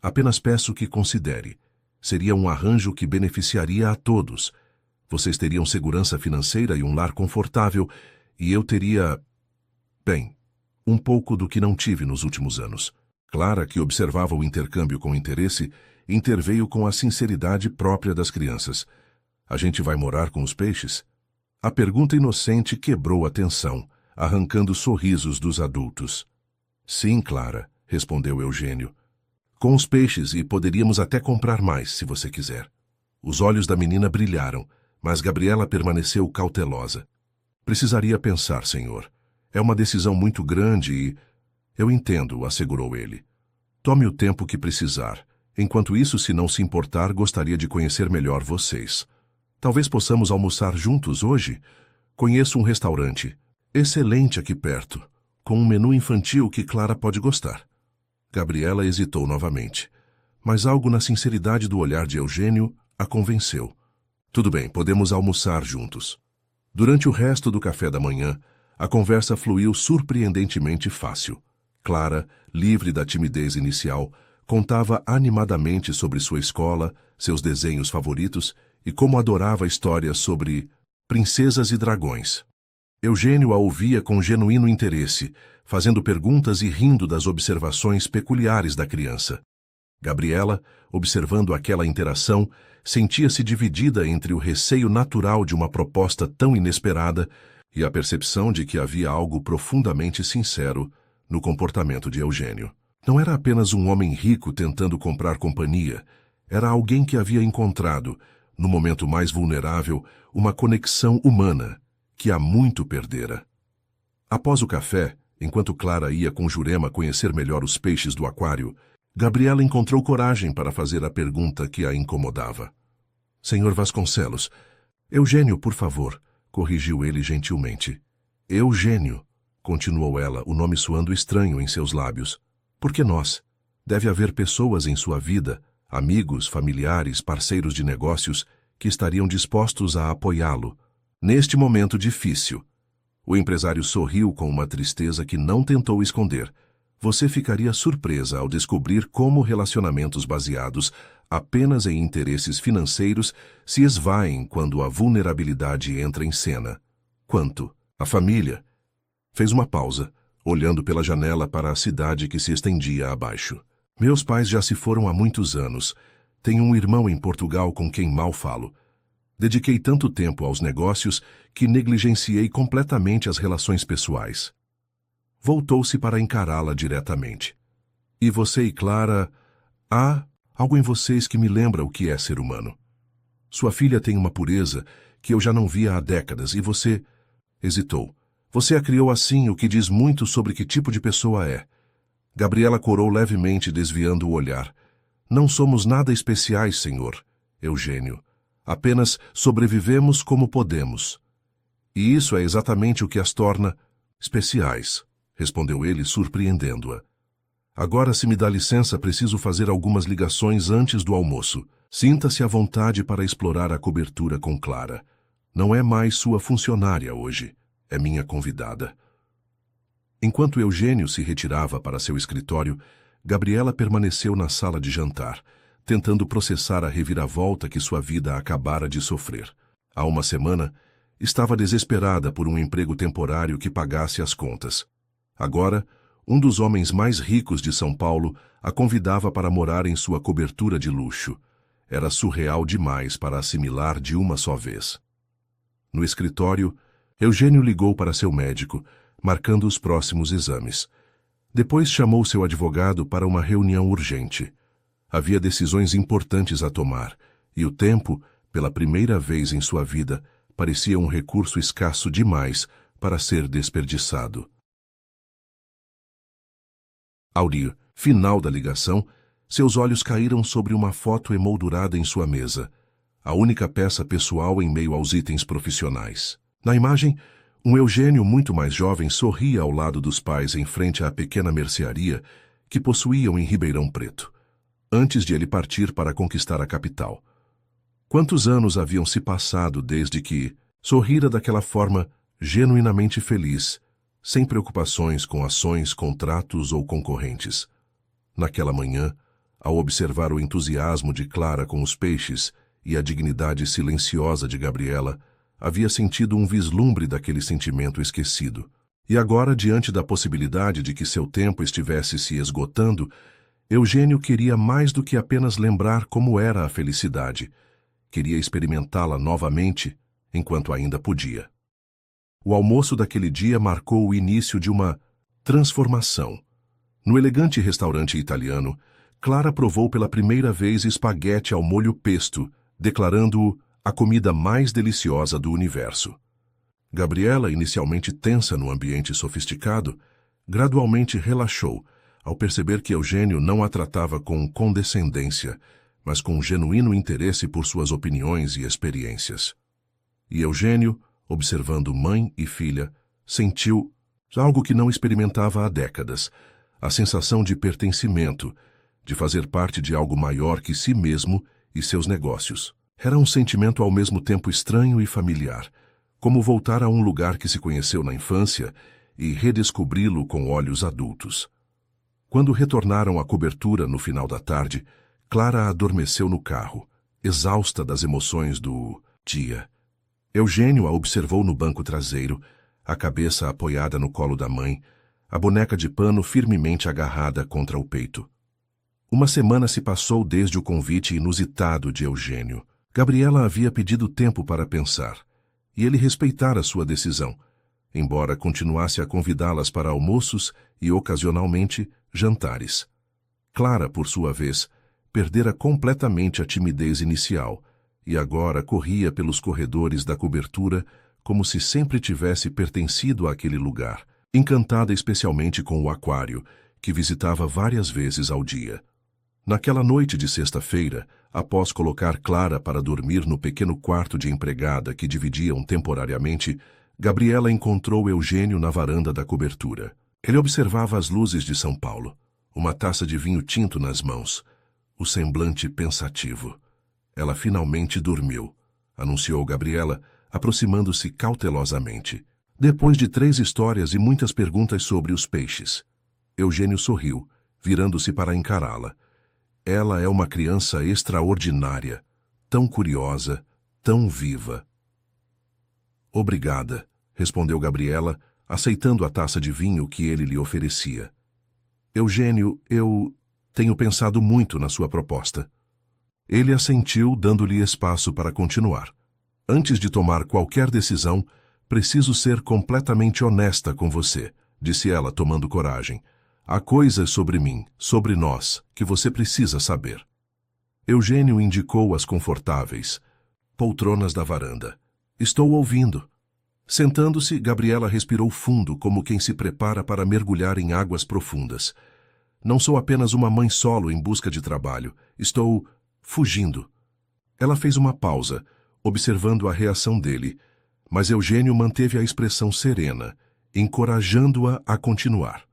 Apenas peço que considere. Seria um arranjo que beneficiaria a todos. Vocês teriam segurança financeira e um lar confortável, e eu teria... Bem, um pouco do que não tive nos últimos anos. Clara, que observava o intercâmbio com interesse, interveio com a sinceridade própria das crianças. A gente vai morar com os peixes? A pergunta inocente quebrou a tensão, arrancando sorrisos dos adultos. Sim, Clara, respondeu Eugênio. Com os peixes, e poderíamos até comprar mais, se você quiser. Os olhos da menina brilharam, mas Gabriela permaneceu cautelosa. Precisaria pensar, senhor. É uma decisão muito grande e... Eu entendo, assegurou ele. Tome o tempo que precisar. Enquanto isso, se não se importar, gostaria de conhecer melhor vocês. Talvez possamos almoçar juntos hoje? Conheço um restaurante excelente aqui perto, com um menu infantil que Clara pode gostar. Gabriela hesitou novamente, mas algo na sinceridade do olhar de Eugênio a convenceu. Tudo bem, podemos almoçar juntos. Durante o resto do café da manhã, a conversa fluiu surpreendentemente fácil. Clara, livre da timidez inicial, contava animadamente sobre sua escola, seus desenhos favoritos e como adorava histórias sobre princesas e dragões. Eugênio a ouvia com genuíno interesse, fazendo perguntas e rindo das observações peculiares da criança. Gabriela, observando aquela interação, sentia-se dividida entre o receio natural de uma proposta tão inesperada e a percepção de que havia algo profundamente sincero no comportamento de Eugênio. Não era apenas um homem rico tentando comprar companhia, era alguém que havia encontrado, no momento mais vulnerável, uma conexão humana que há muito perdera. Após o café, enquanto Clara ia com Jurema conhecer melhor os peixes do aquário, Gabriela encontrou coragem para fazer a pergunta que a incomodava. Senhor Vasconcelos, Eugênio, por favor, corrigiu ele gentilmente. Eugênio, continuou ela, o nome soando estranho em seus lábios. Por que nós? Deve haver pessoas em sua vida, amigos, familiares, parceiros de negócios, que estariam dispostos a apoiá-lo. Neste momento difícil. O empresário sorriu com uma tristeza que não tentou esconder. Você ficaria surpresa ao descobrir como relacionamentos baseados apenas em interesses financeiros se esvaem quando a vulnerabilidade entra em cena. Quanto? A família. Fez uma pausa, olhando pela janela para a cidade que se estendia abaixo. Meus pais já se foram há muitos anos. Tenho um irmão em Portugal com quem mal falo. Dediquei tanto tempo aos negócios que negligenciei completamente as relações pessoais. Voltou-se para encará-la diretamente. E você e Clara... Há algo em vocês que me lembra o que é ser humano. Sua filha tem uma pureza que eu já não via há décadas e você... Hesitou. Você a criou assim, o que diz muito sobre que tipo de pessoa é. Gabriela corou levemente, desviando o olhar. Não somos nada especiais, senhor Eugênio. Apenas sobrevivemos como podemos. E isso é exatamente o que as torna especiais, respondeu ele, surpreendendo-a. Agora, se me dá licença, preciso fazer algumas ligações antes do almoço. Sinta-se à vontade para explorar a cobertura com Clara. Não é mais sua funcionária hoje, é minha convidada. Enquanto Eugênio se retirava para seu escritório, Gabriela permaneceu na sala de jantar, tentando processar a reviravolta que sua vida acabara de sofrer. Há uma semana, estava desesperada por um emprego temporário que pagasse as contas. Agora, um dos homens mais ricos de São Paulo a convidava para morar em sua cobertura de luxo. Era surreal demais para assimilar de uma só vez. No escritório, Eugênio ligou para seu médico, marcando os próximos exames. Depois chamou seu advogado para uma reunião urgente. Havia decisões importantes a tomar, e o tempo, pela primeira vez em sua vida, parecia um recurso escasso demais para ser desperdiçado. Ao final da ligação, seus olhos caíram sobre uma foto emoldurada em sua mesa, a única peça pessoal em meio aos itens profissionais. Na imagem, um Eugênio muito mais jovem sorria ao lado dos pais em frente à pequena mercearia que possuíam em Ribeirão Preto, antes de ele partir para conquistar a capital. Quantos anos haviam se passado desde que sorrira daquela forma genuinamente feliz, sem preocupações com ações, contratos ou concorrentes. Naquela manhã, ao observar o entusiasmo de Clara com os peixes e a dignidade silenciosa de Gabriela, havia sentido um vislumbre daquele sentimento esquecido. E agora, diante da possibilidade de que seu tempo estivesse se esgotando, Eugênio queria mais do que apenas lembrar como era a felicidade. Queria experimentá-la novamente, enquanto ainda podia. O almoço daquele dia marcou o início de uma transformação. No elegante restaurante italiano, Clara provou pela primeira vez espaguete ao molho pesto, declarando-o a comida mais deliciosa do universo. Gabriela, inicialmente tensa no ambiente sofisticado, gradualmente relaxou ao perceber que Eugênio não a tratava com condescendência, mas com genuíno interesse por suas opiniões e experiências. E Eugênio, observando mãe e filha, sentiu algo que não experimentava há décadas, a sensação de pertencimento, de fazer parte de algo maior que si mesmo e seus negócios. Era um sentimento ao mesmo tempo estranho e familiar, como voltar a um lugar que se conheceu na infância e redescobri-lo com olhos adultos. Quando retornaram à cobertura no final da tarde, Clara adormeceu no carro, exausta das emoções do dia. Eugênio a observou no banco traseiro, a cabeça apoiada no colo da mãe, a boneca de pano firmemente agarrada contra o peito. Uma semana se passou desde o convite inusitado de Eugênio. Gabriela havia pedido tempo para pensar, e ele respeitara sua decisão, embora continuasse a convidá-las para almoços e, ocasionalmente, jantares. Clara, por sua vez, perdera completamente a timidez inicial, e agora corria pelos corredores da cobertura como se sempre tivesse pertencido àquele lugar, encantada especialmente com o aquário, que visitava várias vezes ao dia. Naquela noite de sexta-feira, após colocar Clara para dormir no pequeno quarto de empregada que dividiam temporariamente, Gabriela encontrou Eugênio na varanda da cobertura. Ele observava as luzes de São Paulo, uma taça de vinho tinto nas mãos, o semblante pensativo. Ela finalmente dormiu, anunciou Gabriela, aproximando-se cautelosamente. Depois de 3 histórias e muitas perguntas sobre os peixes, Eugênio sorriu, virando-se para encará-la. Ela é uma criança extraordinária, tão curiosa, tão viva. Obrigada, respondeu Gabriela, aceitando a taça de vinho que ele lhe oferecia. Eugênio, eu tenho pensado muito na sua proposta. Ele assentiu, dando-lhe espaço para continuar. Antes de tomar qualquer decisão, preciso ser completamente honesta com você, disse ela, tomando coragem. Há coisas sobre mim, sobre nós, que você precisa saber. Eugênio indicou as confortáveis poltronas da varanda. Estou ouvindo. Sentando-se, Gabriela respirou fundo, como quem se prepara para mergulhar em águas profundas. Não sou apenas uma mãe solo em busca de trabalho. Estou fugindo. Ela fez uma pausa, observando a reação dele, mas Eugênio manteve a expressão serena, encorajando-a a continuar.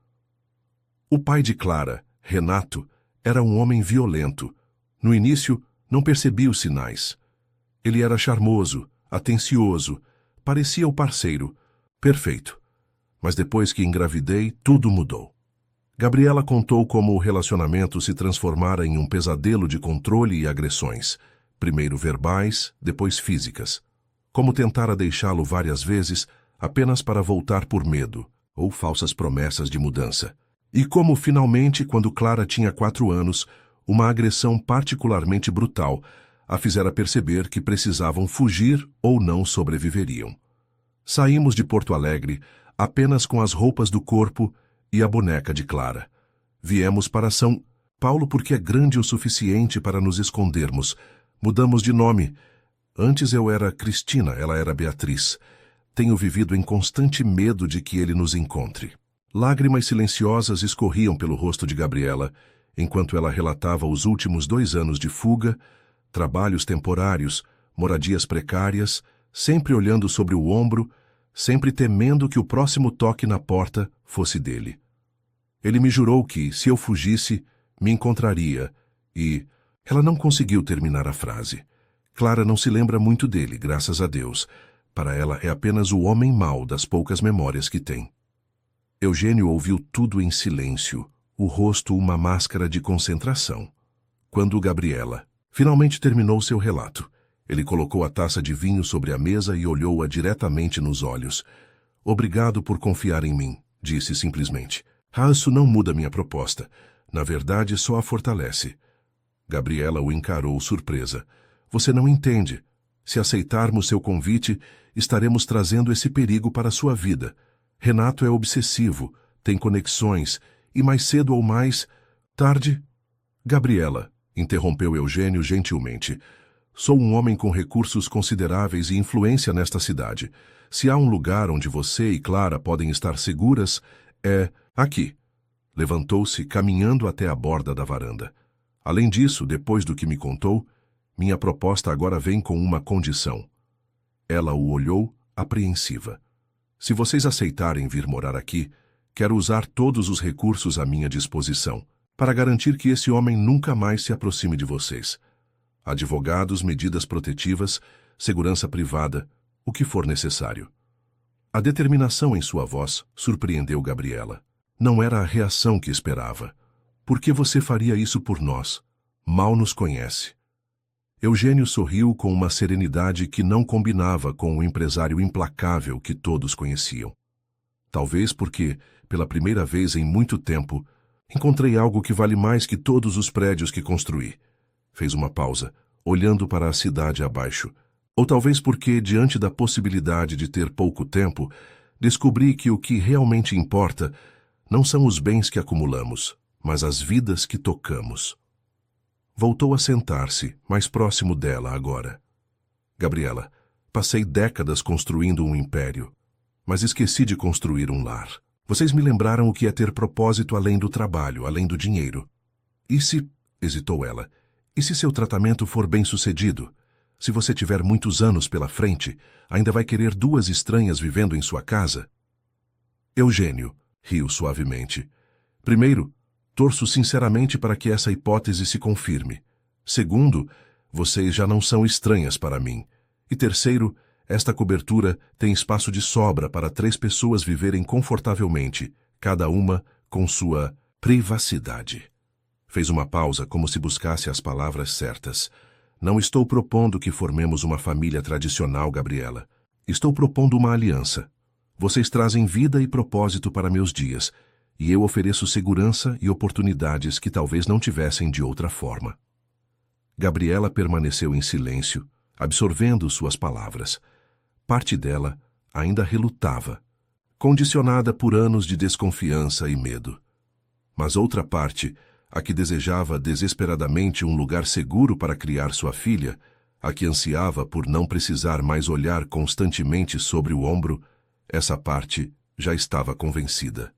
O pai de Clara, Renato, era um homem violento. No início, não percebi os sinais. Ele era charmoso, atencioso, parecia o parceiro, perfeito. Mas depois que engravidei, tudo mudou. Gabriela contou como o relacionamento se transformara em um pesadelo de controle e agressões, primeiro verbais, depois físicas. Como tentara deixá-lo várias vezes apenas para voltar por medo ou falsas promessas de mudança. E como finalmente, quando Clara tinha 4 anos, uma agressão particularmente brutal a fizera perceber que precisavam fugir ou não sobreviveriam. Saímos de Porto Alegre apenas com as roupas do corpo e a boneca de Clara. Viemos para São Paulo porque é grande o suficiente para nos escondermos. Mudamos de nome. Antes eu era Cristina, ela era Beatriz. Tenho vivido em constante medo de que ele nos encontre. Lágrimas silenciosas escorriam pelo rosto de Gabriela, enquanto ela relatava os últimos 2 anos de fuga, trabalhos temporários, moradias precárias, sempre olhando sobre o ombro, sempre temendo que o próximo toque na porta fosse dele. Ele me jurou que, se eu fugisse, me encontraria, e... Ela não conseguiu terminar a frase. Clara não se lembra muito dele, graças a Deus. Para ela é apenas o homem mau das poucas memórias que tem. Eugênio ouviu tudo em silêncio, o rosto uma máscara de concentração. Quando Gabriela finalmente terminou seu relato, ele colocou a taça de vinho sobre a mesa e olhou-a diretamente nos olhos. Obrigado por confiar em mim, disse simplesmente. Isso não muda minha proposta. Na verdade, só a fortalece. Gabriela o encarou surpresa. Você não entende. Se aceitarmos seu convite, estaremos trazendo esse perigo para a sua vida. Renato é obsessivo, tem conexões, e mais cedo ou mais tarde... Gabriela, interrompeu Eugênio gentilmente. Sou um homem com recursos consideráveis e influência nesta cidade. Se há um lugar onde você e Clara podem estar seguras, é aqui. Levantou-se, caminhando até a borda da varanda. Além disso, depois do que me contou, minha proposta agora vem com uma condição. Ela o olhou, apreensiva. Se vocês aceitarem vir morar aqui, quero usar todos os recursos à minha disposição para garantir que esse homem nunca mais se aproxime de vocês. Advogados, medidas protetivas, segurança privada, o que for necessário. A determinação em sua voz surpreendeu Gabriela. Não era a reação que esperava. Por que você faria isso por nós? Mal nos conhece. Eugênio sorriu com uma serenidade que não combinava com o empresário implacável que todos conheciam. Talvez porque, pela primeira vez em muito tempo, encontrei algo que vale mais que todos os prédios que construí. Fez uma pausa, olhando para a cidade abaixo. Ou talvez porque, diante da possibilidade de ter pouco tempo, descobri que o que realmente importa não são os bens que acumulamos, mas as vidas que tocamos. Voltou a sentar-se, mais próximo dela agora. Gabriela, passei décadas construindo um império, mas esqueci de construir um lar. Vocês me lembraram o que é ter propósito além do trabalho, além do dinheiro. E se, hesitou ela, e se seu tratamento for bem-sucedido? Se você tiver muitos anos pela frente, ainda vai querer duas estranhas vivendo em sua casa? Eugênio riu suavemente. Primeiro, torço sinceramente para que essa hipótese se confirme. Segundo, vocês já não são estranhas para mim. E terceiro, esta cobertura tem espaço de sobra para 3 pessoas viverem confortavelmente, cada uma com sua privacidade. Fez uma pausa como se buscasse as palavras certas. Não estou propondo que formemos uma família tradicional, Gabriela. Estou propondo uma aliança. Vocês trazem vida e propósito para meus dias, e eu ofereço segurança e oportunidades que talvez não tivessem de outra forma. Gabriela permaneceu em silêncio, absorvendo suas palavras. Parte dela ainda relutava, condicionada por anos de desconfiança e medo. Mas outra parte, a que desejava desesperadamente um lugar seguro para criar sua filha, a que ansiava por não precisar mais olhar constantemente sobre o ombro, essa parte já estava convencida.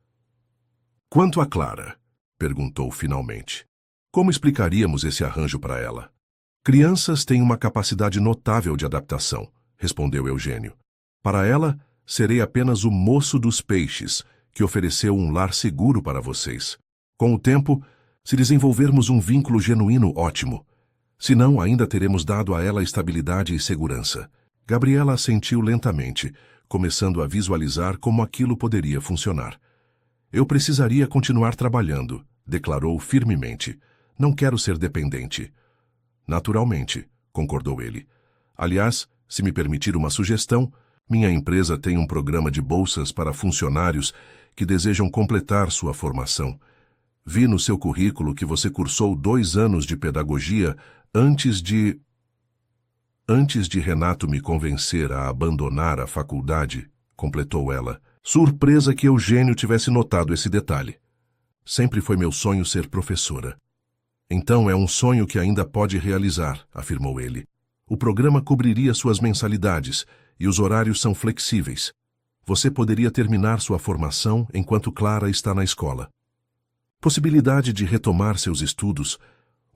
Quanto a Clara, perguntou finalmente. Como explicaríamos esse arranjo para ela? Crianças têm uma capacidade notável de adaptação, respondeu Eugênio. Para ela, serei apenas o moço dos peixes, que ofereceu um lar seguro para vocês. Com o tempo, se desenvolvermos um vínculo genuíno, ótimo. Se não, ainda teremos dado a ela estabilidade e segurança. Gabriela assentiu lentamente, começando a visualizar como aquilo poderia funcionar. Eu precisaria continuar trabalhando, declarou firmemente. Não quero ser dependente. Naturalmente, concordou ele. Aliás, se me permitir uma sugestão, minha empresa tem um programa de bolsas para funcionários que desejam completar sua formação. Vi no seu currículo que você cursou 2 anos de pedagogia antes de Renato me convencer a abandonar a faculdade, completou ela. Surpresa que Eugênio tivesse notado esse detalhe. Sempre foi meu sonho ser professora. Então é um sonho que ainda pode realizar, afirmou ele. O programa cobriria suas mensalidades e os horários são flexíveis. Você poderia terminar sua formação enquanto Clara está na escola. Possibilidade de retomar seus estudos,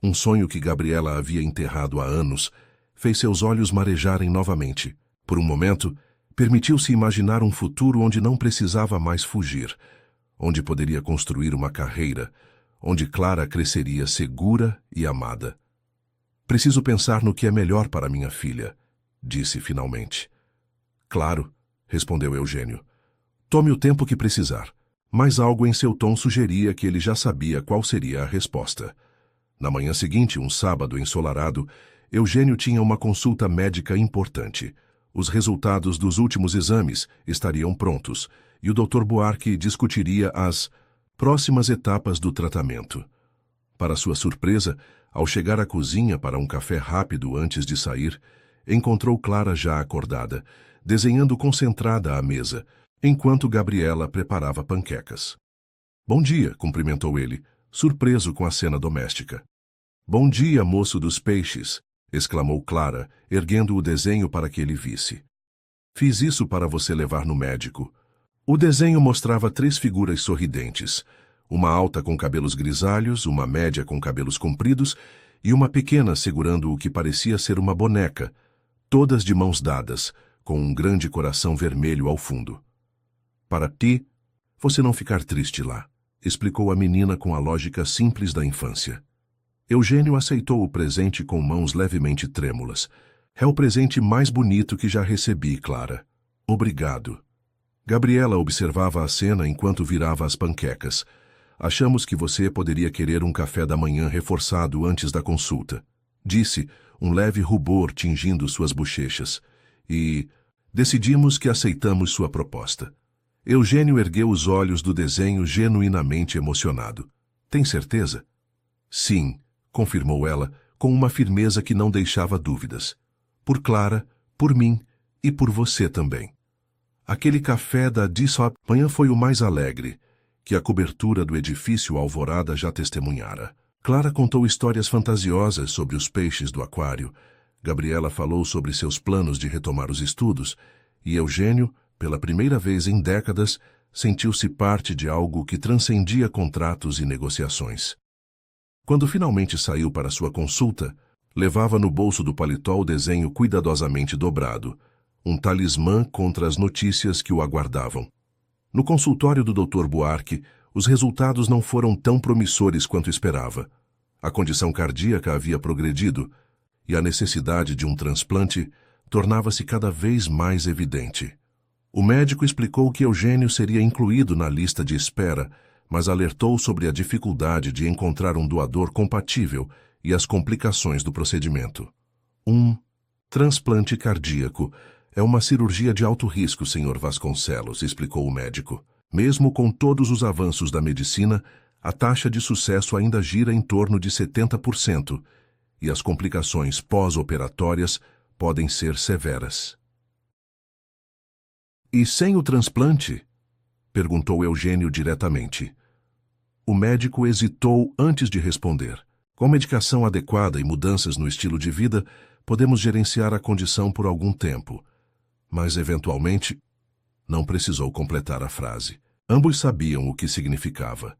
um sonho que Gabriela havia enterrado há anos, fez seus olhos marejarem novamente. Por um momento, permitiu-se imaginar um futuro onde não precisava mais fugir, onde poderia construir uma carreira, onde Clara cresceria segura e amada. Preciso pensar no que é melhor para minha filha, disse finalmente. Claro, respondeu Eugênio. Tome o tempo que precisar. Mas algo em seu tom sugeria que ele já sabia qual seria a resposta. Na manhã seguinte, um sábado ensolarado, Eugênio tinha uma consulta médica importante. Os resultados dos últimos exames estariam prontos, e o Dr. Buarque discutiria as próximas etapas do tratamento. Para sua surpresa, ao chegar à cozinha para um café rápido antes de sair, encontrou Clara já acordada, desenhando concentrada à mesa, enquanto Gabriela preparava panquecas. Bom dia, cumprimentou ele, surpreso com a cena doméstica. Bom dia, moço dos peixes, exclamou Clara, erguendo o desenho para que ele visse. Fiz isso para você levar no médico. O desenho mostrava 3 figuras sorridentes, uma alta com cabelos grisalhos, uma média com cabelos compridos e uma pequena segurando o que parecia ser uma boneca, todas de mãos dadas, com um grande coração vermelho ao fundo. Para ti, você não ficar triste lá, explicou a menina com a lógica simples da infância. Eugênio aceitou o presente com mãos levemente trêmulas. É o presente mais bonito que já recebi, Clara. Obrigado. Gabriela observava a cena enquanto virava as panquecas. Achamos que você poderia querer um café da manhã reforçado antes da consulta, disse, um leve rubor tingindo suas bochechas. E decidimos que aceitamos sua proposta. Eugênio ergueu os olhos do desenho genuinamente emocionado. Tem certeza? Sim, confirmou ela, com uma firmeza que não deixava dúvidas. Por Clara, por mim e por você também. Aquele café da manhã foi o mais alegre, que a cobertura do edifício Alvorada já testemunhara. Clara contou histórias fantasiosas sobre os peixes do aquário. Gabriela falou sobre seus planos de retomar os estudos, e Eugênio, pela primeira vez em décadas, sentiu-se parte de algo que transcendia contratos e negociações. Quando finalmente saiu para sua consulta, levava no bolso do paletó o desenho cuidadosamente dobrado, um talismã contra as notícias que o aguardavam. No consultório do Dr. Buarque, os resultados não foram tão promissores quanto esperava. A condição cardíaca havia progredido, e a necessidade de um transplante tornava-se cada vez mais evidente. O médico explicou que Eugênio seria incluído na lista de espera, mas alertou sobre a dificuldade de encontrar um doador compatível e as complicações do procedimento. Um transplante cardíaco é uma cirurgia de alto risco, Sr. Vasconcelos, explicou o médico. Mesmo com todos os avanços da medicina, a taxa de sucesso ainda gira em torno de 70%, e as complicações pós-operatórias podem ser severas. E sem o transplante? Perguntou Eugênio diretamente. O médico hesitou antes de responder. Com medicação adequada e mudanças no estilo de vida, podemos gerenciar a condição por algum tempo. Mas, eventualmente, não precisou completar a frase. Ambos sabiam o que significava.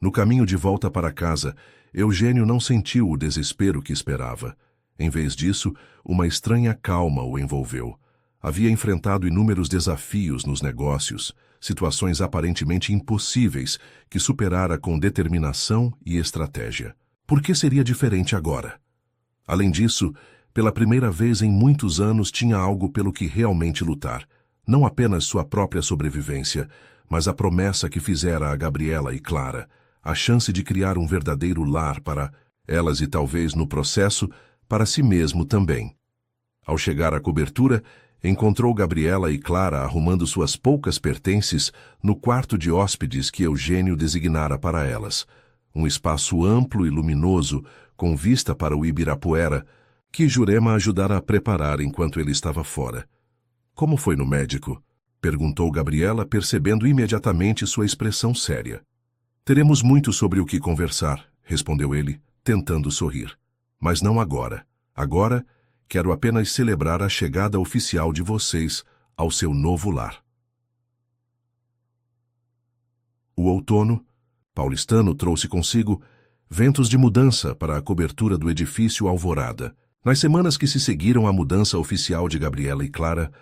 No caminho de volta para casa, Eugênio não sentiu o desespero que esperava. Em vez disso, uma estranha calma o envolveu. Havia enfrentado inúmeros desafios nos negócios, situações aparentemente impossíveis que superara com determinação e estratégia. Por que seria diferente agora? Além disso, pela primeira vez em muitos anos tinha algo pelo que realmente lutar. Não apenas sua própria sobrevivência, mas a promessa que fizera a Gabriela e Clara, a chance de criar um verdadeiro lar para elas e talvez, no processo, para si mesmo também. Ao chegar à cobertura, encontrou Gabriela e Clara arrumando suas poucas pertences no quarto de hóspedes que Eugênio designara para elas. Um espaço amplo e luminoso, com vista para o Ibirapuera, que Jurema ajudara a preparar enquanto ele estava fora. Como foi no médico? Perguntou Gabriela, percebendo imediatamente sua expressão séria. Teremos muito sobre o que conversar, respondeu ele, tentando sorrir. Mas não agora. Agora, quero apenas celebrar a chegada oficial de vocês ao seu novo lar. O outono paulistano trouxe consigo ventos de mudança para a cobertura do edifício Alvorada. Nas semanas que se seguiram à mudança oficial de Gabriela e Clara,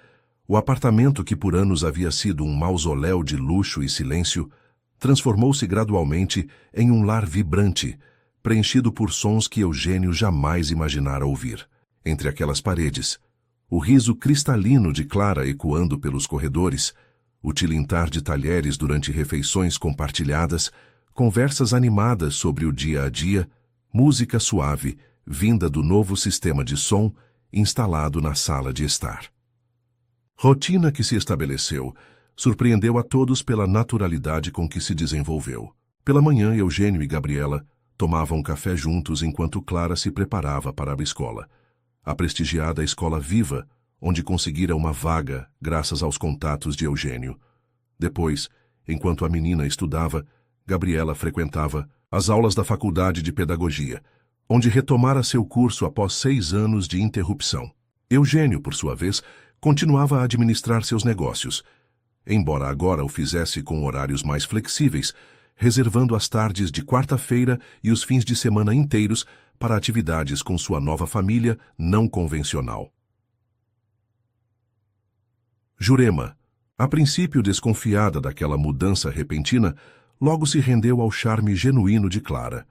o apartamento que por anos havia sido um mausoléu de luxo e silêncio transformou-se gradualmente em um lar vibrante, preenchido por sons que Eugênio jamais imaginara ouvir. Entre aquelas paredes, o riso cristalino de Clara ecoando pelos corredores, o tilintar de talheres durante refeições compartilhadas, conversas animadas sobre o dia a dia, música suave, vinda do novo sistema de som instalado na sala de estar. Rotina que se estabeleceu surpreendeu a todos pela naturalidade com que se desenvolveu. Pela manhã, Eugênio e Gabriela tomavam café juntos enquanto Clara se preparava para a escola. A prestigiada Escola Viva, onde conseguira uma vaga graças aos contatos de Eugênio. Depois, enquanto a menina estudava, Gabriela frequentava as aulas da Faculdade de Pedagogia, onde retomara seu curso após 6 anos de interrupção. Eugênio, por sua vez, continuava a administrar seus negócios, embora agora o fizesse com horários mais flexíveis, reservando as tardes de quarta-feira e os fins de semana inteiros para atividades com sua nova família não convencional. Jurema, a princípio desconfiada daquela mudança repentina, logo se rendeu ao charme genuíno de Clara.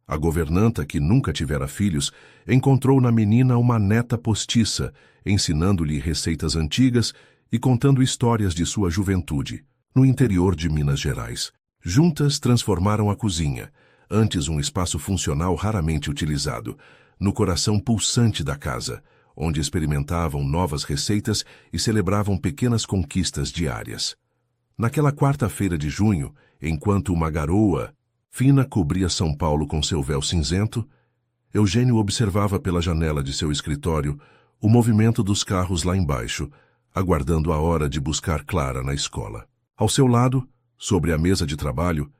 A governanta, que nunca tivera filhos, encontrou na menina uma neta postiça, ensinando-lhe receitas antigas e contando histórias de sua juventude, no interior de Minas Gerais. Juntas transformaram a cozinha, antes um espaço funcional raramente utilizado, no coração pulsante da casa, onde experimentavam novas receitas e celebravam pequenas conquistas diárias. Naquela quarta-feira de junho, enquanto uma garoa fina cobria São Paulo com seu véu cinzento, Eugênio observava pela janela de seu escritório o movimento dos carros lá embaixo, aguardando a hora de buscar Clara na escola. Ao seu lado, sobre a mesa de trabalho,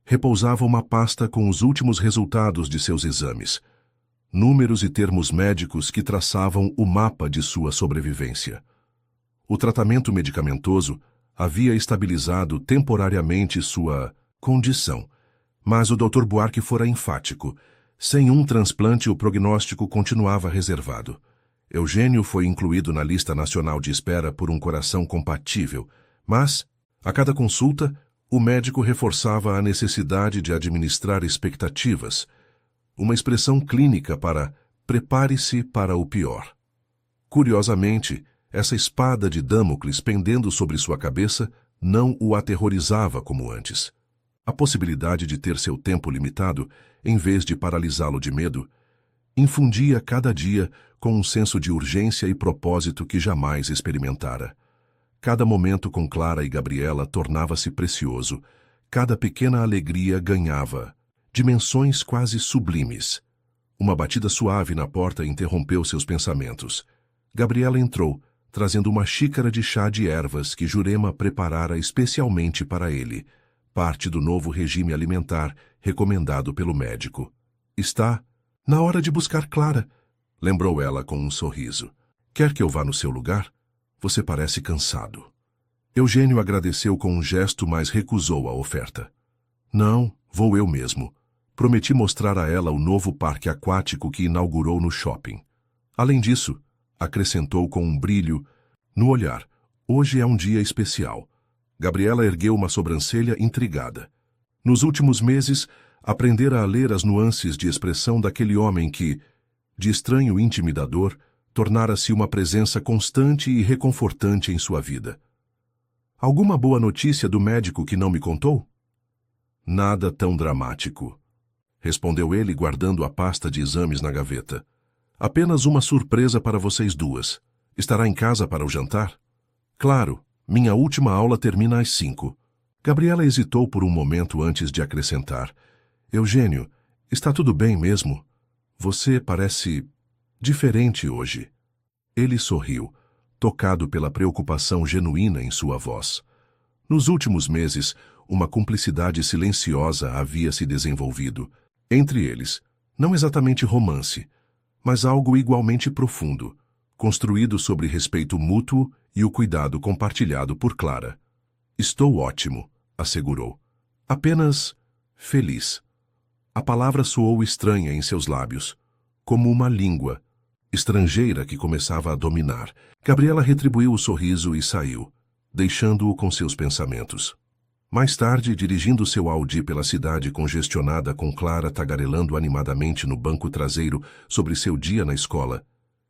repousava uma pasta com os últimos resultados de seus exames, números e termos médicos que traçavam o mapa de sua sobrevivência. O tratamento medicamentoso havia estabilizado temporariamente sua condição, mas o Dr. Buarque fora enfático. Sem um transplante, o prognóstico continuava reservado. Eugênio foi incluído na lista nacional de espera por um coração compatível, mas, a cada consulta, o médico reforçava a necessidade de administrar expectativas, uma expressão clínica para prepare-se para o pior. Curiosamente, essa espada de Damocles pendendo sobre sua cabeça não o aterrorizava como antes. A possibilidade de ter seu tempo limitado, em vez de paralisá-lo de medo, infundia cada dia com um senso de urgência e propósito que jamais experimentara. Cada momento com Clara e Gabriela tornava-se precioso, cada pequena alegria ganhava dimensões quase sublimes. Uma batida suave na porta interrompeu seus pensamentos. Gabriela entrou, trazendo uma xícara de chá de ervas que Jurema preparara especialmente para ele, parte do novo regime alimentar recomendado pelo médico. Está na hora de buscar Clara, lembrou ela com um sorriso. Quer que eu vá no seu lugar? Você parece cansado. Eugênio agradeceu com um gesto, mas recusou a oferta. Não, vou eu mesmo. Prometi mostrar a ela o novo parque aquático que inaugurou no shopping. Além disso, acrescentou com um brilho no olhar, hoje é um dia especial. Gabriela ergueu uma sobrancelha intrigada. Nos últimos meses, aprendera a ler as nuances de expressão daquele homem que, de estranho intimidador, tornara-se uma presença constante e reconfortante em sua vida. Alguma boa notícia do médico que não me contou? Nada tão dramático, respondeu ele, guardando a pasta de exames na gaveta. Apenas uma surpresa para vocês duas. Estará em casa para o jantar? Claro, minha última aula termina às 5. Gabriela hesitou por um momento antes de acrescentar. Eugênio, está tudo bem mesmo? Você parece diferente hoje. Ele sorriu, tocado pela preocupação genuína em sua voz. Nos últimos meses, uma cumplicidade silenciosa havia se desenvolvido. Entre eles, não exatamente romance, mas algo igualmente profundo, construído sobre respeito mútuo e o cuidado compartilhado por Clara. Estou ótimo, assegurou. Apenas feliz. A palavra soou estranha em seus lábios, como uma língua estrangeira que começava a dominar. Gabriela retribuiu o sorriso e saiu, deixando-o com seus pensamentos. Mais tarde, dirigindo seu Audi pela cidade congestionada com Clara tagarelando animadamente no banco traseiro sobre seu dia na escola,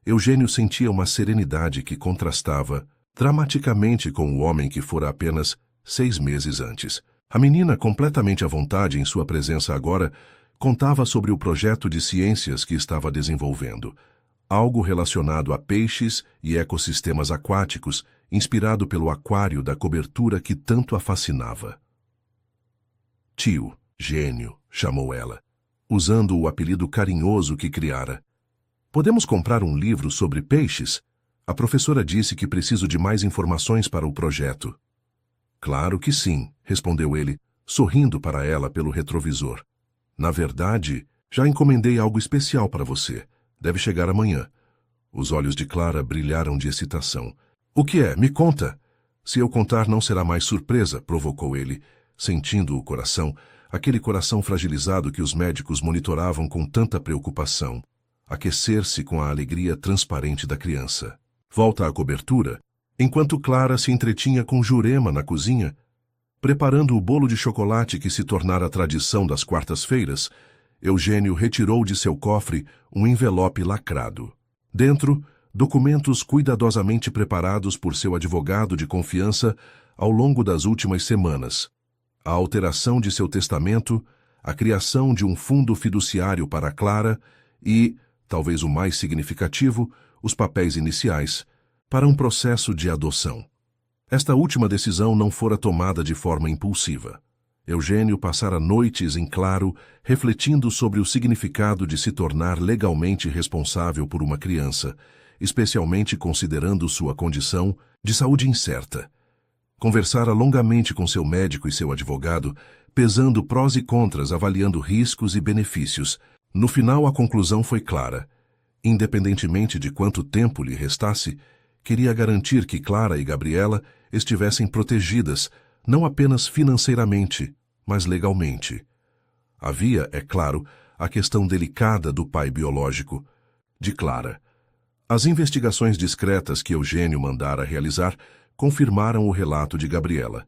Eugênio sentia uma serenidade que contrastava dramaticamente com o homem que fora apenas 6 meses antes. A menina, completamente à vontade em sua presença agora, contava sobre o projeto de ciências que estava desenvolvendo, algo relacionado a peixes e ecossistemas aquáticos, inspirado pelo aquário da cobertura que tanto a fascinava. Tio, gênio, chamou ela, usando o apelido carinhoso que criara. Podemos comprar um livro sobre peixes? A professora disse que preciso de mais informações para o projeto. Claro que sim, respondeu ele, sorrindo para ela pelo retrovisor. Na verdade, já encomendei algo especial para você. Deve chegar amanhã. Os olhos de Clara brilharam de excitação. O que é? Me conta! Se eu contar não será mais surpresa, provocou ele, sentindo o coração, aquele coração fragilizado que os médicos monitoravam com tanta preocupação, aquecer-se com a alegria transparente da criança. Volta à cobertura? Enquanto Clara se entretinha com Jurema na cozinha, preparando o bolo de chocolate que se tornara tradição das quartas-feiras, Eugênio retirou de seu cofre um envelope lacrado. Dentro, documentos cuidadosamente preparados por seu advogado de confiança ao longo das últimas semanas. A alteração de seu testamento, a criação de um fundo fiduciário para Clara e, talvez o mais significativo, os papéis iniciais, para um processo de adoção. Esta última decisão não fora tomada de forma impulsiva. Eugênio passara noites em claro, refletindo sobre o significado de se tornar legalmente responsável por uma criança, especialmente considerando sua condição de saúde incerta. Conversara longamente com seu médico e seu advogado, pesando prós e contras, avaliando riscos e benefícios. No final, a conclusão foi clara. Independentemente de quanto tempo lhe restasse, queria garantir que Clara e Gabriela estivessem protegidas, não apenas financeiramente, mas legalmente. Havia, é claro, a questão delicada do pai biológico, de Clara. As investigações discretas que Eugênio mandara realizar confirmaram o relato de Gabriela.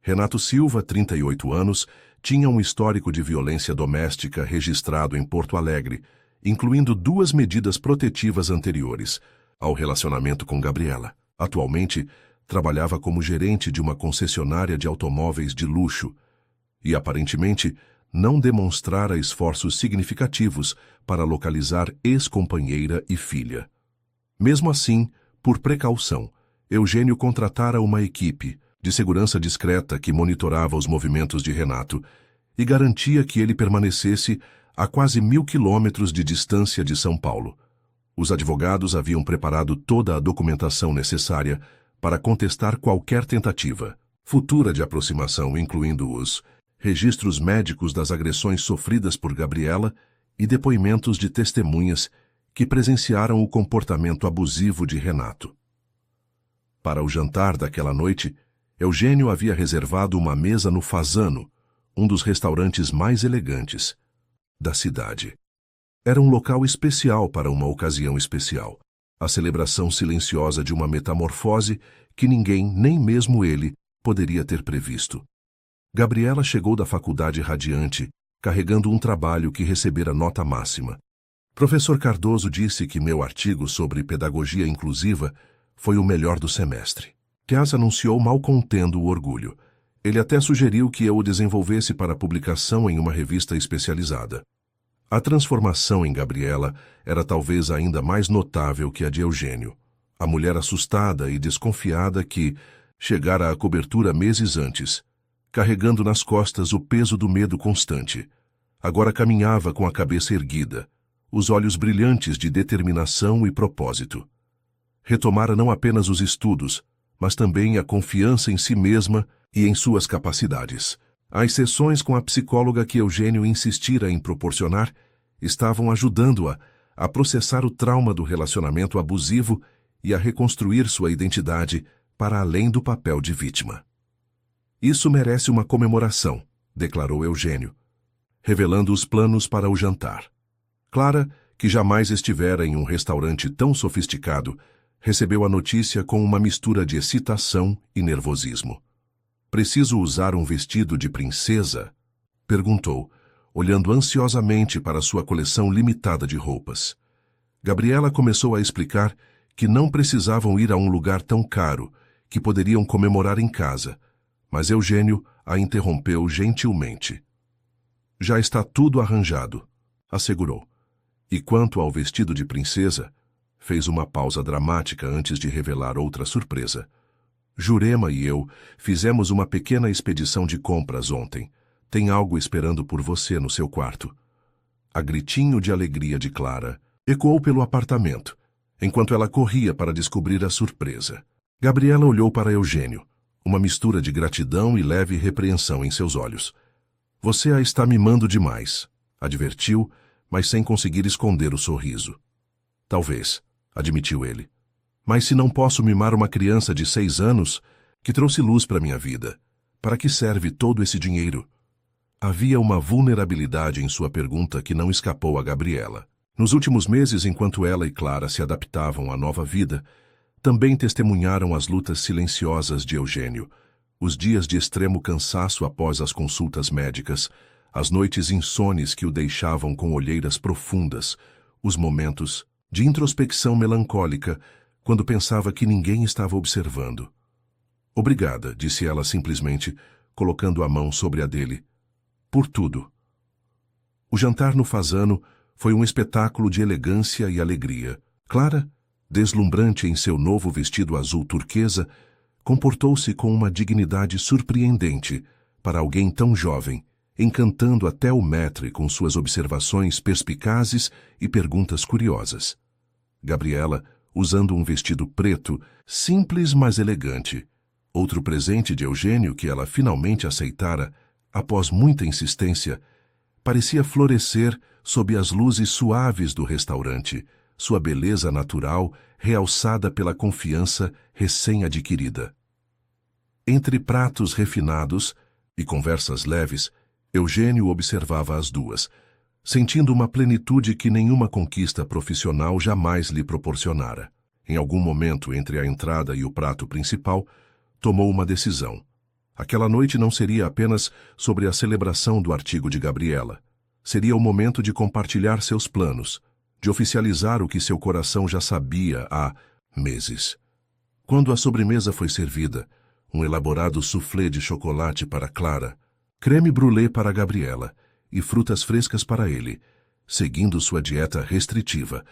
Renato Silva, 38 anos, tinha um histórico de violência doméstica registrado em Porto Alegre, incluindo 2 medidas protetivas anteriores ao relacionamento com Gabriela. Atualmente, trabalhava como gerente de uma concessionária de automóveis de luxo e, aparentemente, não demonstrara esforços significativos para localizar ex-companheira e filha. Mesmo assim, por precaução, Eugênio contratara uma equipe de segurança discreta que monitorava os movimentos de Renato e garantia que ele permanecesse a quase 1.000 quilômetros de distância de São Paulo. Os advogados haviam preparado toda a documentação necessária para contestar qualquer tentativa futura de aproximação, incluindo os registros médicos das agressões sofridas por Gabriela e depoimentos de testemunhas que presenciaram o comportamento abusivo de Renato. Para o jantar daquela noite, Eugênio havia reservado uma mesa no Fasano, um dos restaurantes mais elegantes da cidade. Era um local especial para uma ocasião especial, a celebração silenciosa de uma metamorfose que ninguém, nem mesmo ele, poderia ter previsto. Gabriela chegou da faculdade radiante, carregando um trabalho que recebera nota máxima. Professor Cardoso disse que meu artigo sobre pedagogia inclusiva foi o melhor do semestre. Tias anunciou mal contendo o orgulho. Ele até sugeriu que eu o desenvolvesse para publicação em uma revista especializada. A transformação em Gabriela era talvez ainda mais notável que a de Eugênio. A mulher assustada e desconfiada que chegara à cobertura meses antes, carregando nas costas o peso do medo constante. Agora caminhava com a cabeça erguida, os olhos brilhantes de determinação e propósito. Retomara não apenas os estudos, mas também a confiança em si mesma e em suas capacidades. As sessões com a psicóloga que Eugênio insistira em proporcionar estavam ajudando-a a processar o trauma do relacionamento abusivo e a reconstruir sua identidade para além do papel de vítima. Isso merece uma comemoração, declarou Eugênio, revelando os planos para o jantar. Clara, que jamais estivera em um restaurante tão sofisticado, recebeu a notícia com uma mistura de excitação e nervosismo. Preciso usar um vestido de princesa? Perguntou, olhando ansiosamente para sua coleção limitada de roupas. Gabriela começou a explicar que não precisavam ir a um lugar tão caro, que poderiam comemorar em casa, mas Eugênio a interrompeu gentilmente. Já está tudo arranjado, assegurou. E quanto ao vestido de princesa, fez uma pausa dramática antes de revelar outra surpresa. Jurema e eu fizemos uma pequena expedição de compras ontem. Tem algo esperando por você no seu quarto. A gritinho de alegria de Clara ecoou pelo apartamento, enquanto ela corria para descobrir a surpresa. Gabriela olhou para Eugênio, uma mistura de gratidão e leve repreensão em seus olhos. Você a está mimando demais, advertiu, mas sem conseguir esconder o sorriso. Talvez, admitiu ele. Mas se não posso mimar uma criança de 6 anos, que trouxe luz para minha vida, para que serve todo esse dinheiro? Havia uma vulnerabilidade em sua pergunta que não escapou a Gabriela. Nos últimos meses, enquanto ela e Clara se adaptavam à nova vida, Também testemunharam as lutas silenciosas de Eugênio, os dias de extremo cansaço após as consultas médicas, as noites insones que o deixavam com olheiras profundas, os momentos de introspecção melancólica, quando pensava que ninguém estava observando. Obrigada, disse ela simplesmente, colocando a mão sobre a dele. Por tudo. O jantar no Fasano foi um espetáculo de elegância e alegria. Clara, deslumbrante em seu novo vestido azul turquesa, comportou-se com uma dignidade surpreendente para alguém tão jovem, encantando até o maître com suas observações perspicazes e perguntas curiosas. Gabriela, usando um vestido preto, simples mas elegante, outro presente de Eugênio que ela finalmente aceitara, após muita insistência, parecia florescer sob as luzes suaves do restaurante, sua beleza natural realçada pela confiança recém-adquirida. Entre pratos refinados e conversas leves, Eugênio observava as duas, sentindo uma plenitude que nenhuma conquista profissional jamais lhe proporcionara. Em algum momento entre a entrada e o prato principal, tomou uma decisão. Aquela noite não seria apenas sobre a celebração do artigo de Gabriela. Seria o momento de compartilhar seus planos, de oficializar o que seu coração já sabia há meses. Quando a sobremesa foi servida, um elaborado soufflé de chocolate para Clara, creme brulee para Gabriela e frutas frescas para ele, seguindo sua dieta restritiva,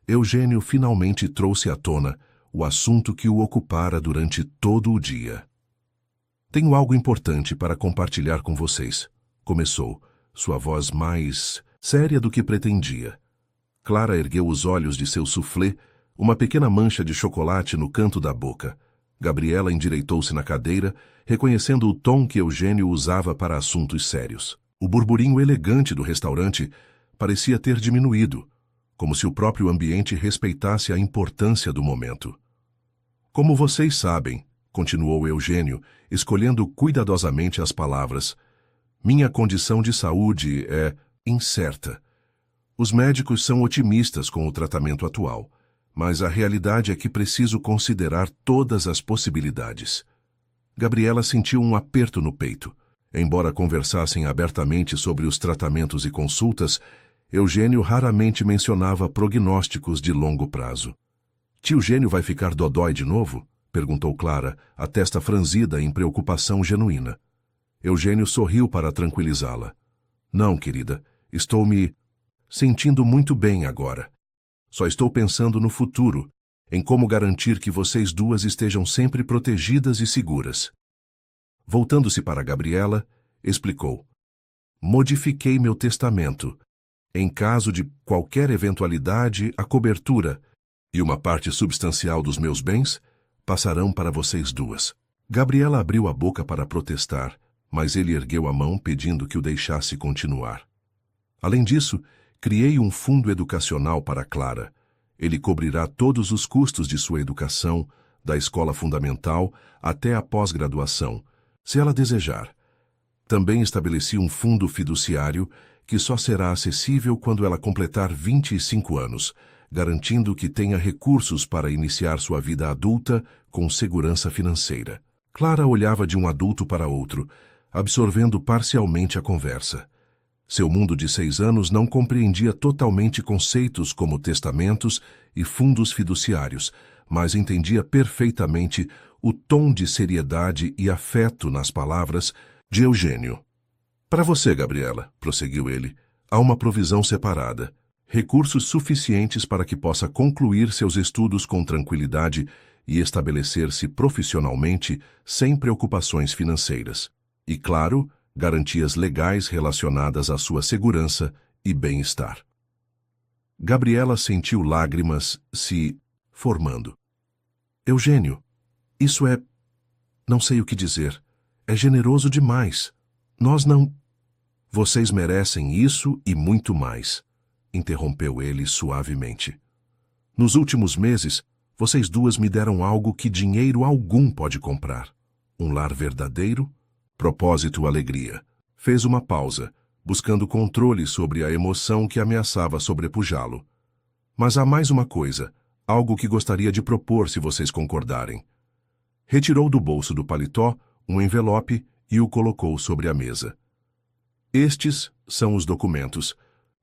Eugênio finalmente trouxe à tona o assunto que o ocupara durante todo o dia. Tenho algo importante para compartilhar com vocês, começou, sua voz mais séria do que pretendia. Clara ergueu os olhos de seu soufflé, uma pequena mancha de chocolate no canto da boca. Gabriela endireitou-se na cadeira, reconhecendo o tom que Eugênio usava para assuntos sérios. O burburinho elegante do restaurante parecia ter diminuído, como se o próprio ambiente respeitasse a importância do momento. Como vocês sabem, continuou Eugênio, escolhendo cuidadosamente as palavras, minha condição de saúde é incerta. Os médicos são otimistas com o tratamento atual, mas a realidade é que preciso considerar todas as possibilidades. Gabriela sentiu um aperto no peito. Embora conversassem abertamente sobre os tratamentos e consultas, Eugênio raramente mencionava prognósticos de longo prazo. Tio Gênio vai ficar dodói de novo? Perguntou Clara, a testa franzida em preocupação genuína. Eugênio sorriu para tranquilizá-la. Não, querida, estou me sentindo muito bem agora. Só estou pensando no futuro, em como garantir que vocês duas estejam sempre protegidas e seguras. Voltando-se para Gabriela, explicou. Modifiquei meu testamento. Em caso de qualquer eventualidade, a cobertura e uma parte substancial dos meus bens passarão para vocês duas. Gabriela abriu a boca para protestar, mas ele ergueu a mão pedindo que o deixasse continuar. Além disso, criei um fundo educacional para Clara. Ele cobrirá todos os custos de sua educação, da escola fundamental até a pós-graduação, se ela desejar. Também estabeleci um fundo fiduciário que só será acessível quando ela completar 25 anos, garantindo que tenha recursos para iniciar sua vida adulta com segurança financeira. Clara olhava de um adulto para outro, absorvendo parcialmente a conversa. Seu mundo de 6 anos não compreendia totalmente conceitos como testamentos e fundos fiduciários, mas entendia perfeitamente o tom de seriedade e afeto nas palavras de Eugênio. Para você, Gabriela, prosseguiu ele, há uma provisão separada, recursos suficientes para que possa concluir seus estudos com tranquilidade e estabelecer-se profissionalmente sem preocupações financeiras. E, claro, garantias legais relacionadas à sua segurança e bem-estar. Gabriela sentiu lágrimas se formando. Eugênio, isso é... não sei o que dizer. É generoso demais. Nós não... Vocês merecem isso e muito mais, interrompeu ele suavemente. Nos últimos meses, vocês duas me deram algo que dinheiro algum pode comprar. Um lar verdadeiro, propósito, alegria. Fez uma pausa, buscando controle sobre a emoção que ameaçava sobrepujá-lo. Mas há mais uma coisa, algo que gostaria de propor se vocês concordarem. Retirou do bolso do paletó um envelope e o colocou sobre a mesa. Estes são os documentos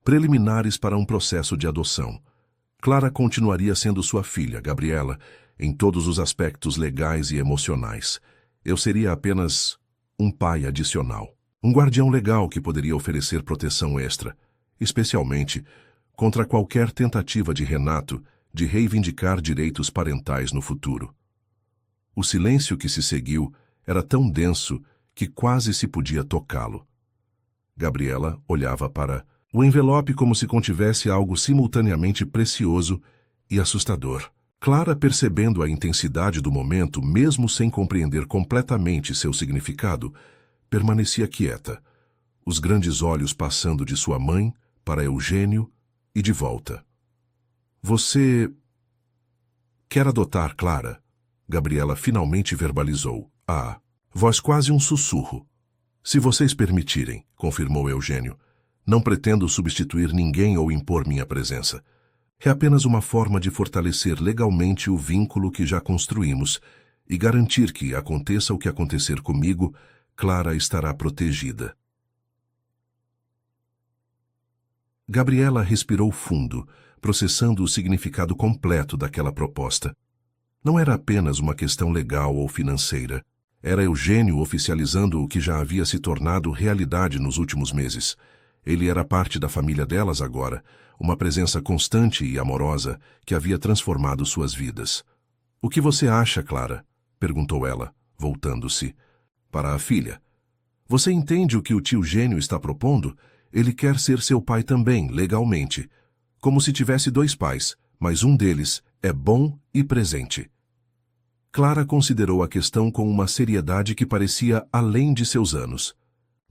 preliminares para um processo de adoção. Clara continuaria sendo sua filha, Gabriela, em todos os aspectos legais e emocionais. Eu seria apenas um pai adicional. Um guardião legal que poderia oferecer proteção extra, especialmente contra qualquer tentativa de Renato de reivindicar direitos parentais no futuro. O silêncio que se seguiu era tão denso que quase se podia tocá-lo. Gabriela olhava para o envelope como se contivesse algo simultaneamente precioso e assustador. Clara, percebendo a intensidade do momento, mesmo sem compreender completamente seu significado, permanecia quieta, os grandes olhos passando de sua mãe para Eugênio e de volta. Você quer adotar Clara? Gabriela finalmente verbalizou. Ah, voz quase um sussurro. Se vocês permitirem, confirmou Eugênio. Não pretendo substituir ninguém ou impor minha presença. É apenas uma forma de fortalecer legalmente o vínculo que já construímos e garantir que, aconteça o que acontecer comigo, Clara estará protegida. Gabriela respirou fundo, processando o significado completo daquela proposta. Não era apenas uma questão legal ou financeira. Era Eugênio oficializando o que já havia se tornado realidade nos últimos meses. Ele era parte da família delas agora, uma presença constante e amorosa que havia transformado suas vidas. — O que você acha, Clara? Perguntou ela, voltando-se para a filha. — Você entende o que o tio Gênio está propondo? Ele quer ser seu pai também, legalmente. Como se tivesse dois pais, mas um deles é bom e presente. Clara considerou a questão com uma seriedade que parecia além de seus anos.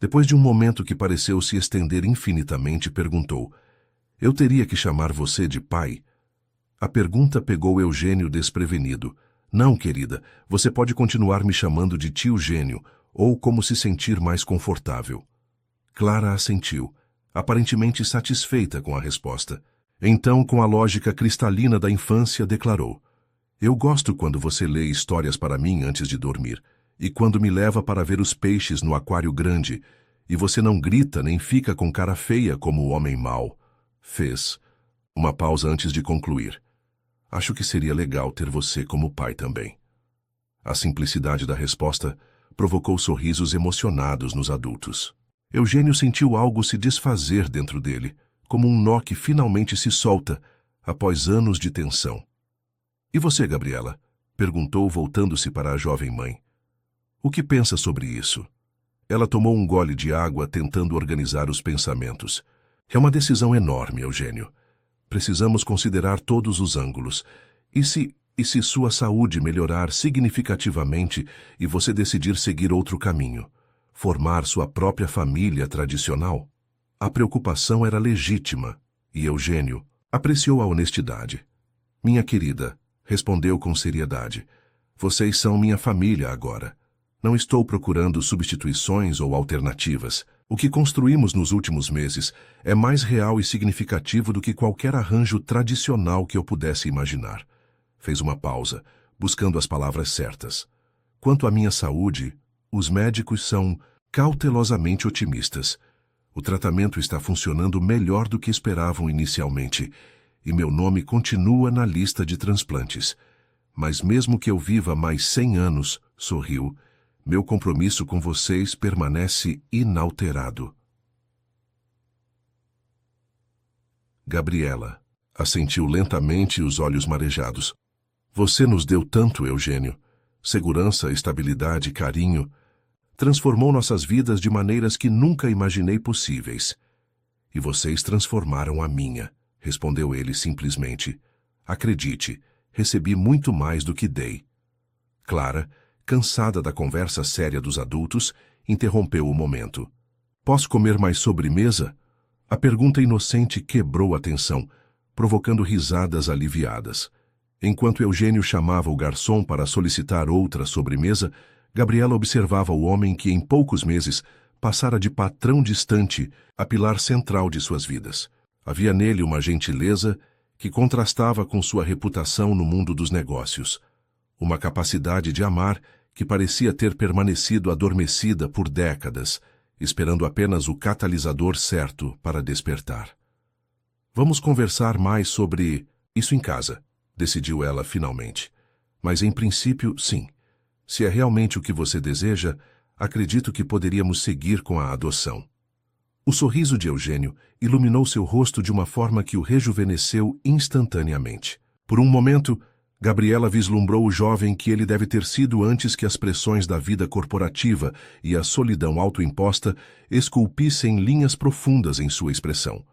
Depois de um momento que pareceu se estender infinitamente, perguntou: — Eu teria que chamar você de pai? A pergunta pegou Eugênio desprevenido. — Não, querida, você pode continuar me chamando de tio Gênio, ou como se sentir mais confortável. Clara assentiu, aparentemente satisfeita com a resposta. Então, com a lógica cristalina da infância, declarou: — Eu gosto quando você lê histórias para mim antes de dormir, e quando me leva para ver os peixes no aquário grande, e você não grita nem fica com cara feia como o homem mau. Fez uma pausa antes de concluir. Acho que seria legal ter você como pai também. A simplicidade da resposta provocou sorrisos emocionados nos adultos. Eugênio sentiu algo se desfazer dentro dele, como um nó que finalmente se solta, após anos de tensão. — E você, Gabriela? Perguntou, voltando-se para a jovem mãe. — O que pensa sobre isso? Ela tomou um gole de água, tentando organizar os pensamentos. — É uma decisão enorme, Eugênio. Precisamos considerar todos os ângulos. E se sua saúde melhorar significativamente e você decidir seguir outro caminho? Formar sua própria família tradicional? A preocupação era legítima, e Eugênio apreciou a honestidade. — Minha querida, respondeu com seriedade, vocês são minha família agora. Não estou procurando substituições ou alternativas. O que construímos nos últimos meses é mais real e significativo do que qualquer arranjo tradicional que eu pudesse imaginar. Fez uma pausa, buscando as palavras certas. Quanto à minha saúde, os médicos são cautelosamente otimistas. O tratamento está funcionando melhor do que esperavam inicialmente, e meu nome continua na lista de transplantes. Mas mesmo que eu viva mais 100 anos, sorriu, meu compromisso com vocês permanece inalterado. Gabriela assentiu lentamente, os olhos marejados. Você nos deu tanto, Eugênio. Segurança, estabilidade, carinho. Transformou nossas vidas de maneiras que nunca imaginei possíveis. E vocês transformaram a minha, respondeu ele simplesmente. Acredite, recebi muito mais do que dei. Clara, cansada da conversa séria dos adultos, interrompeu o momento. Posso comer mais sobremesa? A pergunta inocente quebrou a tensão, provocando risadas aliviadas. Enquanto Eugênio chamava o garçom para solicitar outra sobremesa, Gabriela observava o homem que em poucos meses passara de patrão distante a pilar central de suas vidas. Havia nele uma gentileza que contrastava com sua reputação no mundo dos negócios. Uma capacidade de amar que parecia ter permanecido adormecida por décadas, esperando apenas o catalisador certo para despertar. Vamos conversar mais sobre isso em casa, decidiu ela finalmente. Mas em princípio, sim. Se é realmente o que você deseja, acredito que poderíamos seguir com a adoção. O sorriso de Eugênio iluminou seu rosto de uma forma que o rejuvenesceu instantaneamente. Por um momento, Gabriela vislumbrou o jovem que ele deve ter sido antes que as pressões da vida corporativa e a solidão autoimposta esculpissem linhas profundas em sua expressão.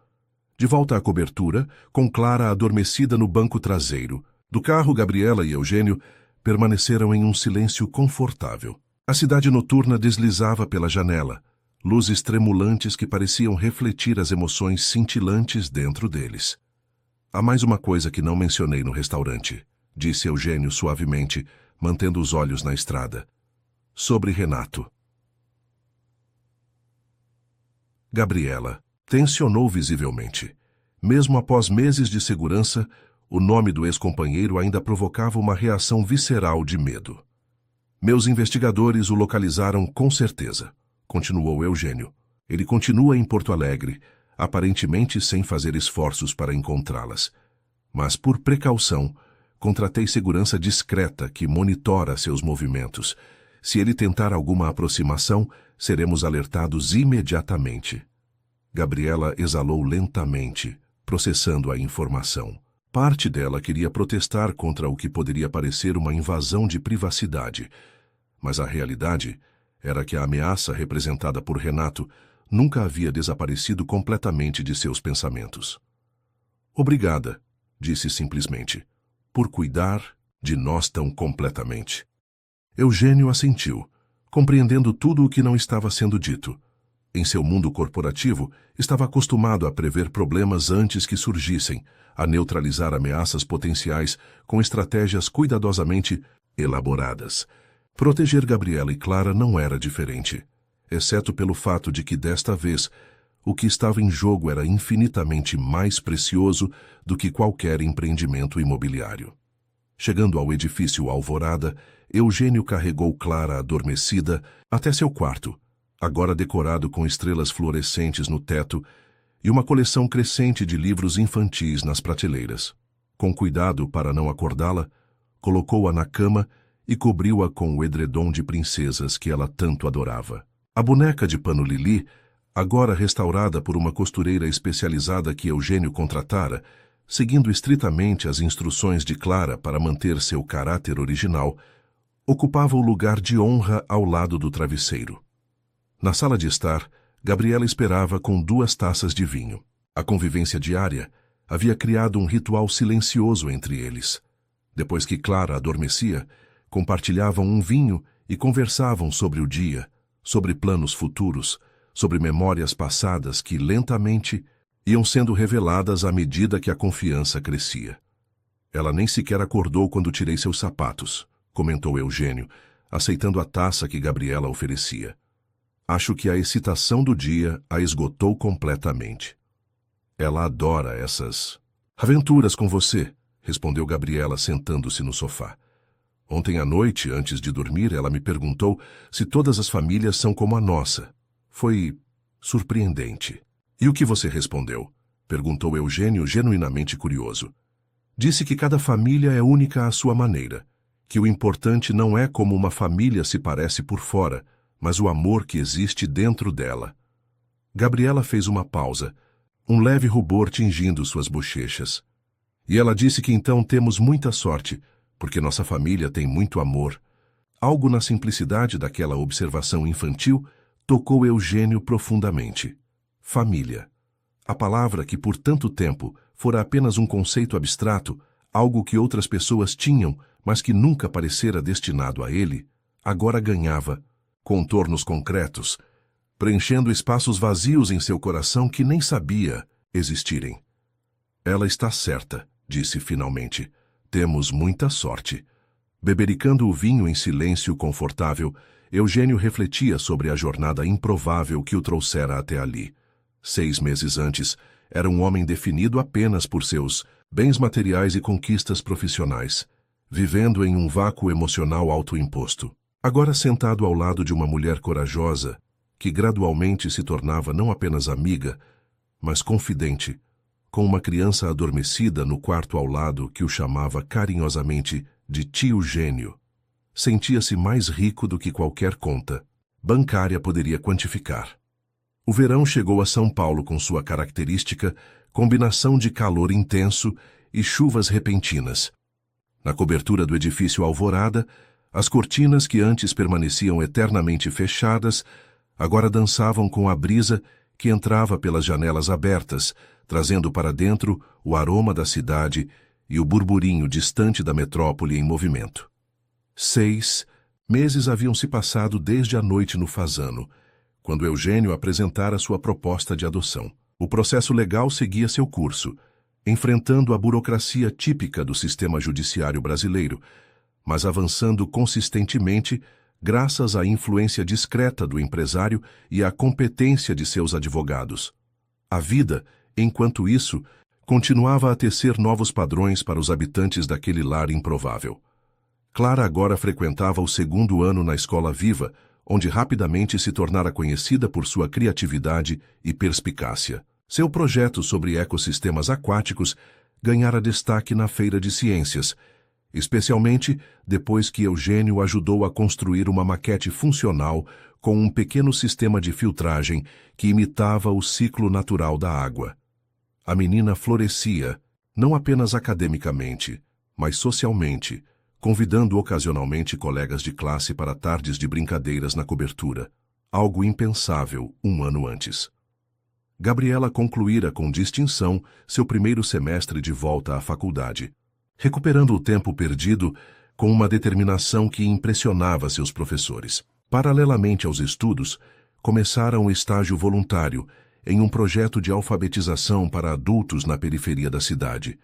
De volta à cobertura, com Clara adormecida no banco traseiro do carro, Gabriela e Eugênio permaneceram em um silêncio confortável. A cidade noturna deslizava pela janela, luzes tremulantes que pareciam refletir as emoções cintilantes dentro deles. Há mais uma coisa que não mencionei no restaurante, disse Eugênio suavemente, mantendo os olhos na estrada. Sobre Renato. Gabriela tensionou visivelmente. Mesmo após meses de segurança, o nome do ex-companheiro ainda provocava uma reação visceral de medo. Meus investigadores o localizaram com certeza, continuou Eugênio. Ele continua em Porto Alegre, aparentemente sem fazer esforços para encontrá-las. Mas, por precaução, contratei segurança discreta que monitora seus movimentos. Se ele tentar alguma aproximação, seremos alertados imediatamente. Gabriela exalou lentamente, processando a informação. Parte dela queria protestar contra o que poderia parecer uma invasão de privacidade, mas a realidade era que a ameaça representada por Renato nunca havia desaparecido completamente de seus pensamentos. Obrigada, disse simplesmente, por cuidar de nós tão completamente. Eugênio assentiu, compreendendo tudo o que não estava sendo dito. Em seu mundo corporativo, estava acostumado a prever problemas antes que surgissem, a neutralizar ameaças potenciais com estratégias cuidadosamente elaboradas. Proteger Gabriela e Clara não era diferente, exceto pelo fato de que, desta vez, o que estava em jogo era infinitamente mais precioso do que qualquer empreendimento imobiliário. Chegando ao edifício Alvorada, Eugênio carregou Clara adormecida até seu quarto, agora decorado com estrelas fluorescentes no teto e uma coleção crescente de livros infantis nas prateleiras. Com cuidado para não acordá-la, colocou-a na cama e cobriu-a com o edredom de princesas que ela tanto adorava. A boneca de pano Lili, agora restaurada por uma costureira especializada que Eugênio contratara, seguindo estritamente as instruções de Clara para manter seu caráter original, ocupava o lugar de honra ao lado do travesseiro. Na sala de estar, Gabriela esperava com 2 taças de vinho. A convivência diária havia criado um ritual silencioso entre eles. Depois que Clara adormecia, compartilhavam um vinho e conversavam sobre o dia, sobre planos futuros, sobre memórias passadas que, lentamente, iam sendo reveladas à medida que a confiança crescia. Ela nem sequer acordou quando tirei seus sapatos, comentou Eugênio, aceitando a taça que Gabriela oferecia. Acho que a excitação do dia a esgotou completamente. Ela adora essas aventuras com você, respondeu Gabriela sentando-se no sofá. Ontem à noite, antes de dormir, ela me perguntou se todas as famílias são como a nossa. Foi surpreendente. E o que você respondeu? Perguntou Eugênio, genuinamente curioso. Disse que cada família é única à sua maneira, que o importante não é como uma família se parece por fora, mas o amor que existe dentro dela. Gabriela fez uma pausa, um leve rubor tingindo suas bochechas. E ela disse que então temos muita sorte, porque nossa família tem muito amor. Algo na simplicidade daquela observação infantil tocou Eugênio profundamente. Família. A palavra que por tanto tempo fora apenas um conceito abstrato, algo que outras pessoas tinham, mas que nunca parecera destinado a ele, agora ganhava contornos concretos, preenchendo espaços vazios em seu coração que nem sabia existirem. Ela está certa, disse finalmente. Temos muita sorte. Bebericando o vinho em silêncio confortável, Eugênio refletia sobre a jornada improvável que o trouxera até ali. 6 meses antes, era um homem definido apenas por seus bens materiais e conquistas profissionais, vivendo em um vácuo emocional autoimposto. Agora sentado ao lado de uma mulher corajosa, que gradualmente se tornava não apenas amiga, mas confidente, com uma criança adormecida no quarto ao lado que o chamava carinhosamente de tio gênio, sentia-se mais rico do que qualquer conta bancária poderia quantificar. O verão chegou a São Paulo com sua característica combinação de calor intenso e chuvas repentinas. Na cobertura do edifício Alvorada, as cortinas que antes permaneciam eternamente fechadas, agora dançavam com a brisa que entrava pelas janelas abertas, trazendo para dentro o aroma da cidade e o burburinho distante da metrópole em movimento. 6 meses haviam se passado desde a noite no Fasano, quando Eugênio apresentara sua proposta de adoção. O processo legal seguia seu curso, enfrentando a burocracia típica do sistema judiciário brasileiro, mas avançando consistentemente graças à influência discreta do empresário e à competência de seus advogados. A vida, enquanto isso, continuava a tecer novos padrões para os habitantes daquele lar improvável. Clara agora frequentava o 2º ano na Escola Viva, onde rapidamente se tornara conhecida por sua criatividade e perspicácia. Seu projeto sobre ecossistemas aquáticos ganhara destaque na Feira de Ciências, especialmente depois que Eugênio ajudou a construir uma maquete funcional com um pequeno sistema de filtragem que imitava o ciclo natural da água. A menina florescia, não apenas academicamente, mas socialmente, convidando ocasionalmente colegas de classe para tardes de brincadeiras na cobertura, algo impensável 1 ano antes. Gabriela concluíra com distinção seu primeiro semestre de volta à faculdade, recuperando o tempo perdido com uma determinação que impressionava seus professores. Paralelamente aos estudos, começara um estágio voluntário em um projeto de alfabetização para adultos na periferia da cidade.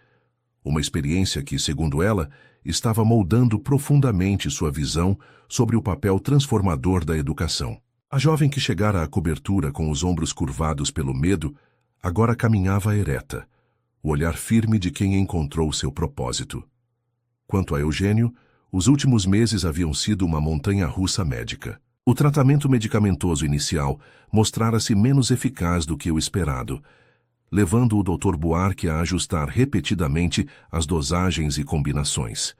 Uma experiência que, segundo ela, estava moldando profundamente sua visão sobre o papel transformador da educação. A jovem que chegara à cobertura com os ombros curvados pelo medo, agora caminhava ereta, o olhar firme de quem encontrou seu propósito. Quanto a Eugênio, os últimos meses haviam sido uma montanha-russa médica. O tratamento medicamentoso inicial mostrara-se menos eficaz do que o esperado, levando o Dr. Buarque a ajustar repetidamente as dosagens e combinações.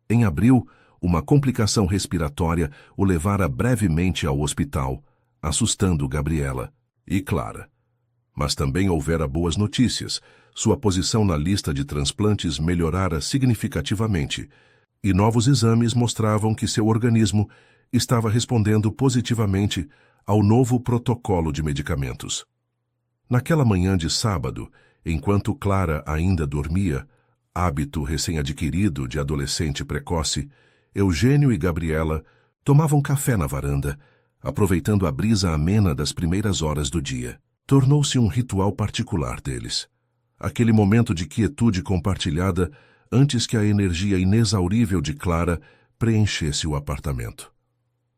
Em abril, uma complicação respiratória o levara brevemente ao hospital, assustando Gabriela e Clara. Mas também houvera boas notícias. Sua posição na lista de transplantes melhorara significativamente, e novos exames mostravam que seu organismo estava respondendo positivamente ao novo protocolo de medicamentos. Naquela manhã de sábado, enquanto Clara ainda dormia, hábito recém-adquirido de adolescente precoce, Eugênio e Gabriela tomavam café na varanda, aproveitando a brisa amena das primeiras horas do dia. Tornou-se um ritual particular deles. Aquele momento de quietude compartilhada antes que a energia inexaurível de Clara preenchesse o apartamento.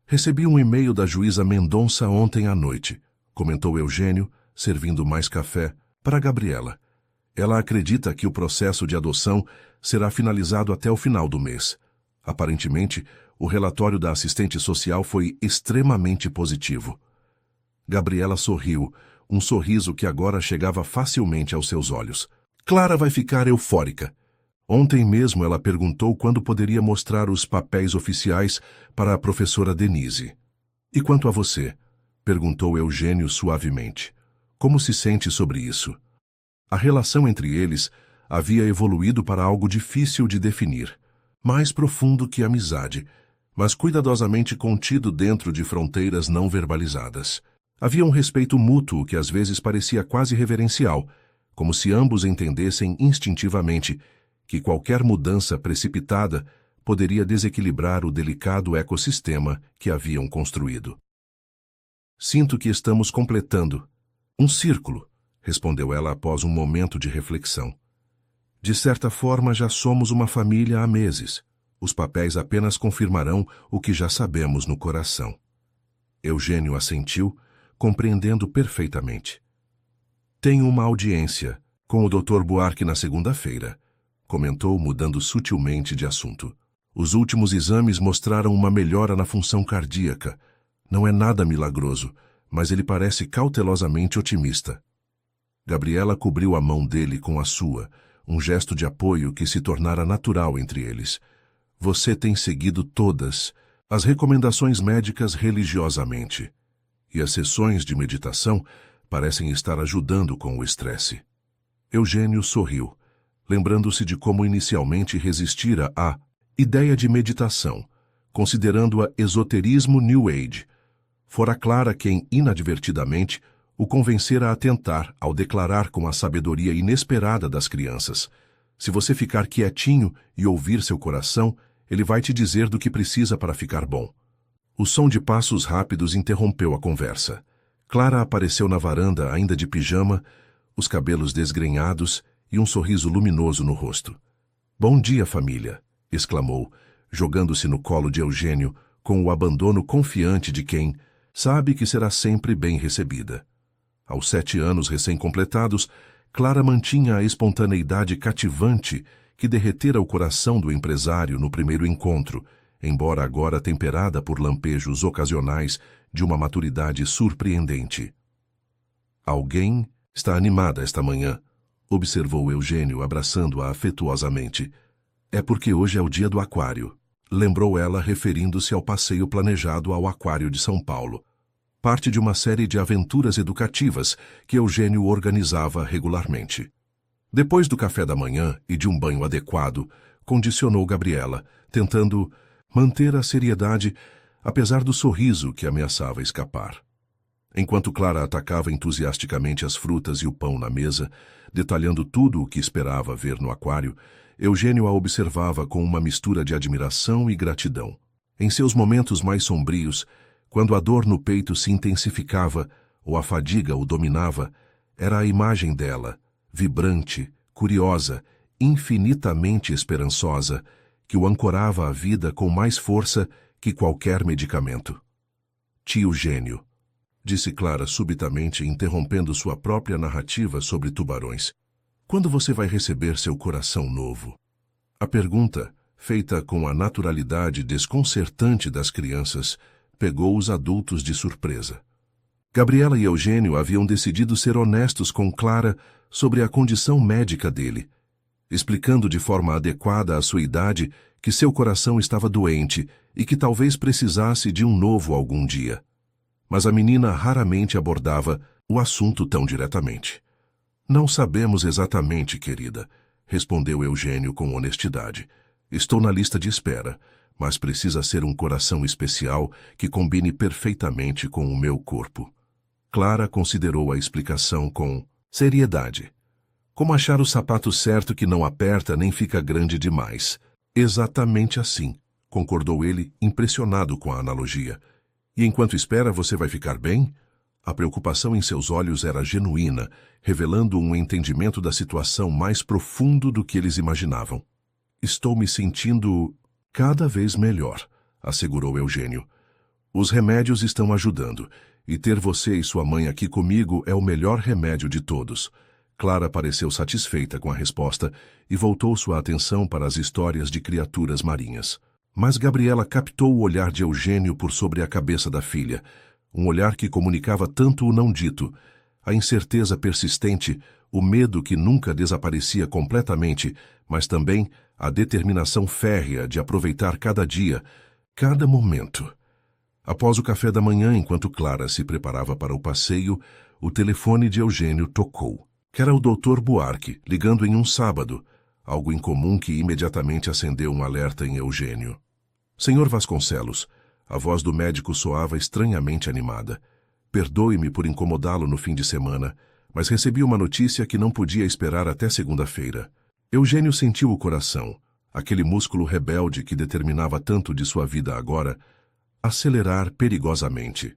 Recebi um e-mail da juíza Mendonça ontem à noite, comentou Eugênio, servindo mais café, para Gabriela. Ela acredita que o processo de adoção será finalizado até o final do mês. Aparentemente, o relatório da assistente social foi extremamente positivo. Gabriela sorriu, um sorriso que agora chegava facilmente aos seus olhos. Clara vai ficar eufórica. Ontem mesmo ela perguntou quando poderia mostrar os papéis oficiais para a professora Denise. E quanto a você? Perguntou Eugênio suavemente. Como se sente sobre isso? A relação entre eles havia evoluído para algo difícil de definir, mais profundo que amizade, mas cuidadosamente contido dentro de fronteiras não verbalizadas. Havia um respeito mútuo que às vezes parecia quase reverencial, como se ambos entendessem instintivamente que qualquer mudança precipitada poderia desequilibrar o delicado ecossistema que haviam construído. Sinto que estamos completando um círculo, respondeu ela após um momento de reflexão. De certa forma, já somos uma família há meses. Os papéis apenas confirmarão o que já sabemos no coração. Eugênio assentiu, compreendendo perfeitamente. Tenho uma audiência com o Dr. Buarque na segunda-feira, comentou, mudando sutilmente de assunto. Os últimos exames mostraram uma melhora na função cardíaca. Não é nada milagroso, mas ele parece cautelosamente otimista. Gabriela cobriu a mão dele com a sua, um gesto de apoio que se tornara natural entre eles. Você tem seguido todas as recomendações médicas religiosamente, e as sessões de meditação parecem estar ajudando com o estresse. Eugênio sorriu, lembrando-se de como inicialmente resistira à ideia de meditação, considerando-a esoterismo New Age. Fora Clara quem, inadvertidamente, o convencera a tentar ao declarar com a sabedoria inesperada das crianças: se você ficar quietinho e ouvir seu coração, ele vai te dizer do que precisa para ficar bom. O som de passos rápidos interrompeu a conversa. Clara apareceu na varanda ainda de pijama, os cabelos desgrenhados e um sorriso luminoso no rosto. Bom dia, família, exclamou, jogando-se no colo de Eugênio com o abandono confiante de quem sabe que será sempre bem recebida. Aos 7 anos recém-completados, Clara mantinha a espontaneidade cativante que derretera o coração do empresário no primeiro encontro, embora agora temperada por lampejos ocasionais de uma maturidade surpreendente. Alguém está animada esta manhã, observou Eugênio, abraçando-a afetuosamente. É porque hoje é o dia do aquário, lembrou ela, referindo-se ao passeio planejado ao Aquário de São Paulo. Parte de uma série de aventuras educativas que Eugênio organizava regularmente. Depois do café da manhã e de um banho adequado, condicionou Gabriela, tentando manter a seriedade, apesar do sorriso que ameaçava escapar. Enquanto Clara atacava entusiasticamente as frutas e o pão na mesa, detalhando tudo o que esperava ver no aquário, Eugênio a observava com uma mistura de admiração e gratidão. Em seus momentos mais sombrios, quando a dor no peito se intensificava ou a fadiga o dominava, era a imagem dela, vibrante, curiosa, infinitamente esperançosa, que o ancorava à vida com mais força que qualquer medicamento. Tio Gênio, disse Clara subitamente, interrompendo sua própria narrativa sobre tubarões. Quando você vai receber seu coração novo? A pergunta, feita com a naturalidade desconcertante das crianças, pegou os adultos de surpresa. Gabriela e Eugênio haviam decidido ser honestos com Clara sobre a condição médica dele, explicando de forma adequada à sua idade que seu coração estava doente e que talvez precisasse de um novo algum dia. Mas a menina raramente abordava o assunto tão diretamente. Não sabemos exatamente, querida, respondeu Eugênio com honestidade. Estou na lista de espera, mas precisa ser um coração especial que combine perfeitamente com o meu corpo. Clara considerou a explicação com seriedade. Como achar o sapato certo que não aperta nem fica grande demais? Exatamente assim, concordou ele, impressionado com a analogia. E enquanto espera, você vai ficar bem? A preocupação em seus olhos era genuína, revelando um entendimento da situação mais profundo do que eles imaginavam. Estou me sentindo cada vez melhor, assegurou Eugênio. Os remédios estão ajudando, e ter você e sua mãe aqui comigo é o melhor remédio de todos. Clara pareceu satisfeita com a resposta e voltou sua atenção para as histórias de criaturas marinhas. Mas Gabriela captou o olhar de Eugênio por sobre a cabeça da filha, um olhar que comunicava tanto o não dito, a incerteza persistente, o medo que nunca desaparecia completamente, mas também a determinação férrea de aproveitar cada dia, cada momento. Após o café da manhã, enquanto Clara se preparava para o passeio, o telefone de Eugênio tocou. Era o Dr. Buarque, ligando em um sábado, algo incomum que imediatamente acendeu um alerta em Eugênio. Senhor Vasconcelos, a voz do médico soava estranhamente animada. Perdoe-me por incomodá-lo no fim de semana, mas recebi uma notícia que não podia esperar até segunda-feira. Eugênio sentiu o coração, aquele músculo rebelde que determinava tanto de sua vida agora, acelerar perigosamente.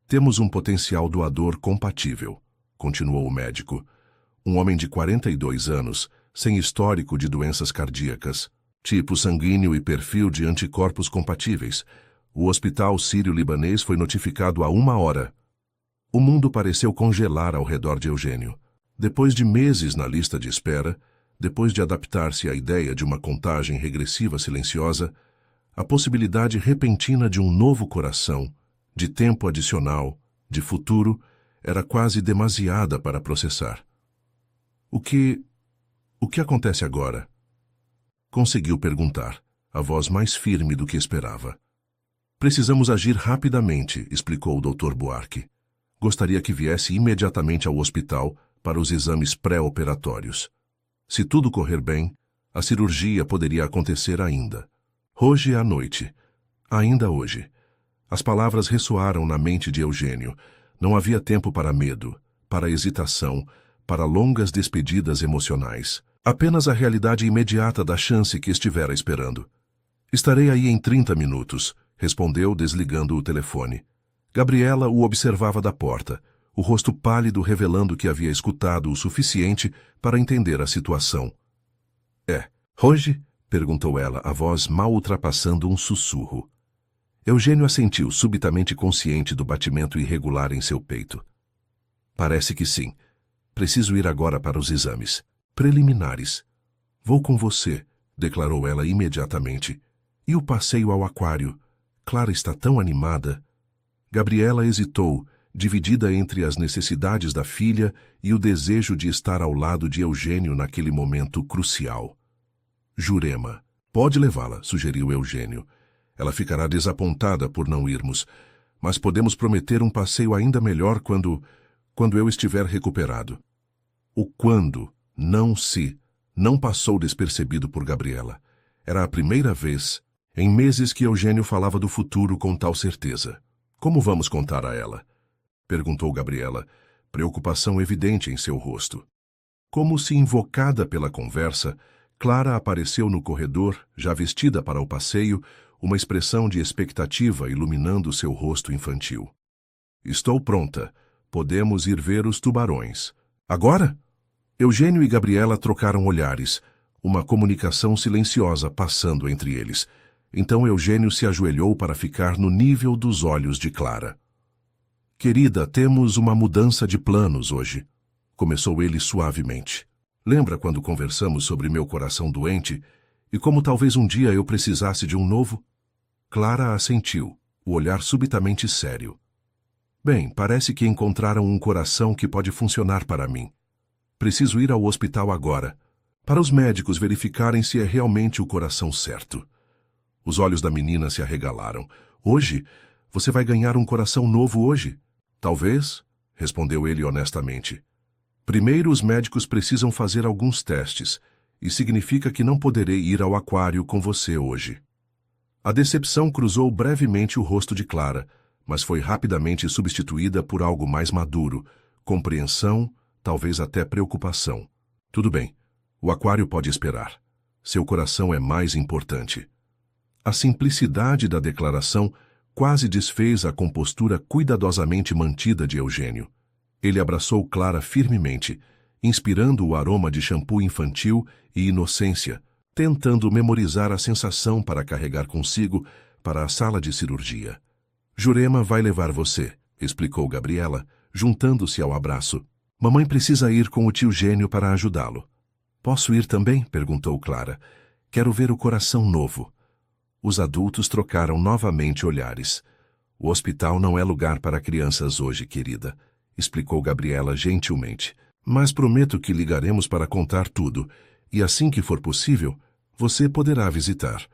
Temos um potencial doador compatível, continuou o médico. Um homem de 42 anos, sem histórico de doenças cardíacas, tipo sanguíneo e perfil de anticorpos compatíveis. O hospital sírio-libanês foi notificado há 1 hora. O mundo pareceu congelar ao redor de Eugênio. Depois de meses na lista de espera, depois de adaptar-se à ideia de uma contagem regressiva silenciosa, a possibilidade repentina de um novo coração, de tempo adicional, de futuro, era quase demasiada para processar. O que acontece agora? Conseguiu perguntar, a voz mais firme do que esperava. Precisamos agir rapidamente, explicou o Dr. Buarque. Gostaria que viesse imediatamente ao hospital para os exames pré-operatórios. Se tudo correr bem, a cirurgia poderia acontecer ainda. Hoje à noite. Ainda hoje. As palavras ressoaram na mente de Eugênio. Não havia tempo para medo, para hesitação, para longas despedidas emocionais. Apenas a realidade imediata da chance que estivera esperando. Estarei aí em 30 minutos, respondeu desligando o telefone. Gabriela o observava da porta, o rosto pálido revelando que havia escutado o suficiente para entender a situação. Hoje? Perguntou ela, a voz mal ultrapassando um sussurro. Eugênio assentiu, subitamente consciente do batimento irregular em seu peito. Parece que sim. Preciso ir agora para os exames preliminares. Vou com você, declarou ela imediatamente. E o passeio ao aquário? Clara está tão animada. Gabriela hesitou, dividida entre as necessidades da filha e o desejo de estar ao lado de Eugênio naquele momento crucial. Jurema. Pode levá-la, sugeriu Eugênio. Ela ficará desapontada por não irmos, mas podemos prometer um passeio ainda melhor quando eu estiver recuperado. O quando, não se, não passou despercebido por Gabriela. Era a primeira vez, em meses, que Eugênio falava do futuro com tal certeza. Como vamos contar a ela? Perguntou Gabriela, preocupação evidente em seu rosto. Como se invocada pela conversa, Clara apareceu no corredor, já vestida para o passeio, uma expressão de expectativa iluminando seu rosto infantil. Estou pronta. Podemos ir ver os tubarões. Agora? Eugênio e Gabriela trocaram olhares, uma comunicação silenciosa passando entre eles. Então Eugênio se ajoelhou para ficar no nível dos olhos de Clara. Querida, temos uma mudança de planos hoje, começou ele suavemente. Lembra quando conversamos sobre meu coração doente e como talvez um dia eu precisasse de um novo? Clara assentiu, o olhar subitamente sério. Bem, parece que encontraram um coração que pode funcionar para mim. Preciso ir ao hospital agora, para os médicos verificarem se é realmente o coração certo. Os olhos da menina se arregalaram. Hoje? Você vai ganhar um coração novo hoje? Talvez, respondeu ele honestamente. Primeiro os médicos precisam fazer alguns testes, e significa que não poderei ir ao aquário com você hoje. A decepção cruzou brevemente o rosto de Clara, mas foi rapidamente substituída por algo mais maduro, compreensão, talvez até preocupação. Tudo bem, o aquário pode esperar. Seu coração é mais importante. A simplicidade da declaração quase desfez a compostura cuidadosamente mantida de Eugênio. Ele abraçou Clara firmemente, inspirando o aroma de shampoo infantil e inocência, tentando memorizar a sensação para carregar consigo para a sala de cirurgia. Jurema vai levar você, explicou Gabriela, juntando-se ao abraço. Mamãe precisa ir com o tio Gênio para ajudá-lo. Posso ir também? Perguntou Clara. Quero ver o coração novo. Os adultos trocaram novamente olhares. O hospital não é lugar para crianças hoje, querida, explicou Gabriela gentilmente. Mas prometo que ligaremos para contar tudo, e assim que for possível, você poderá visitar.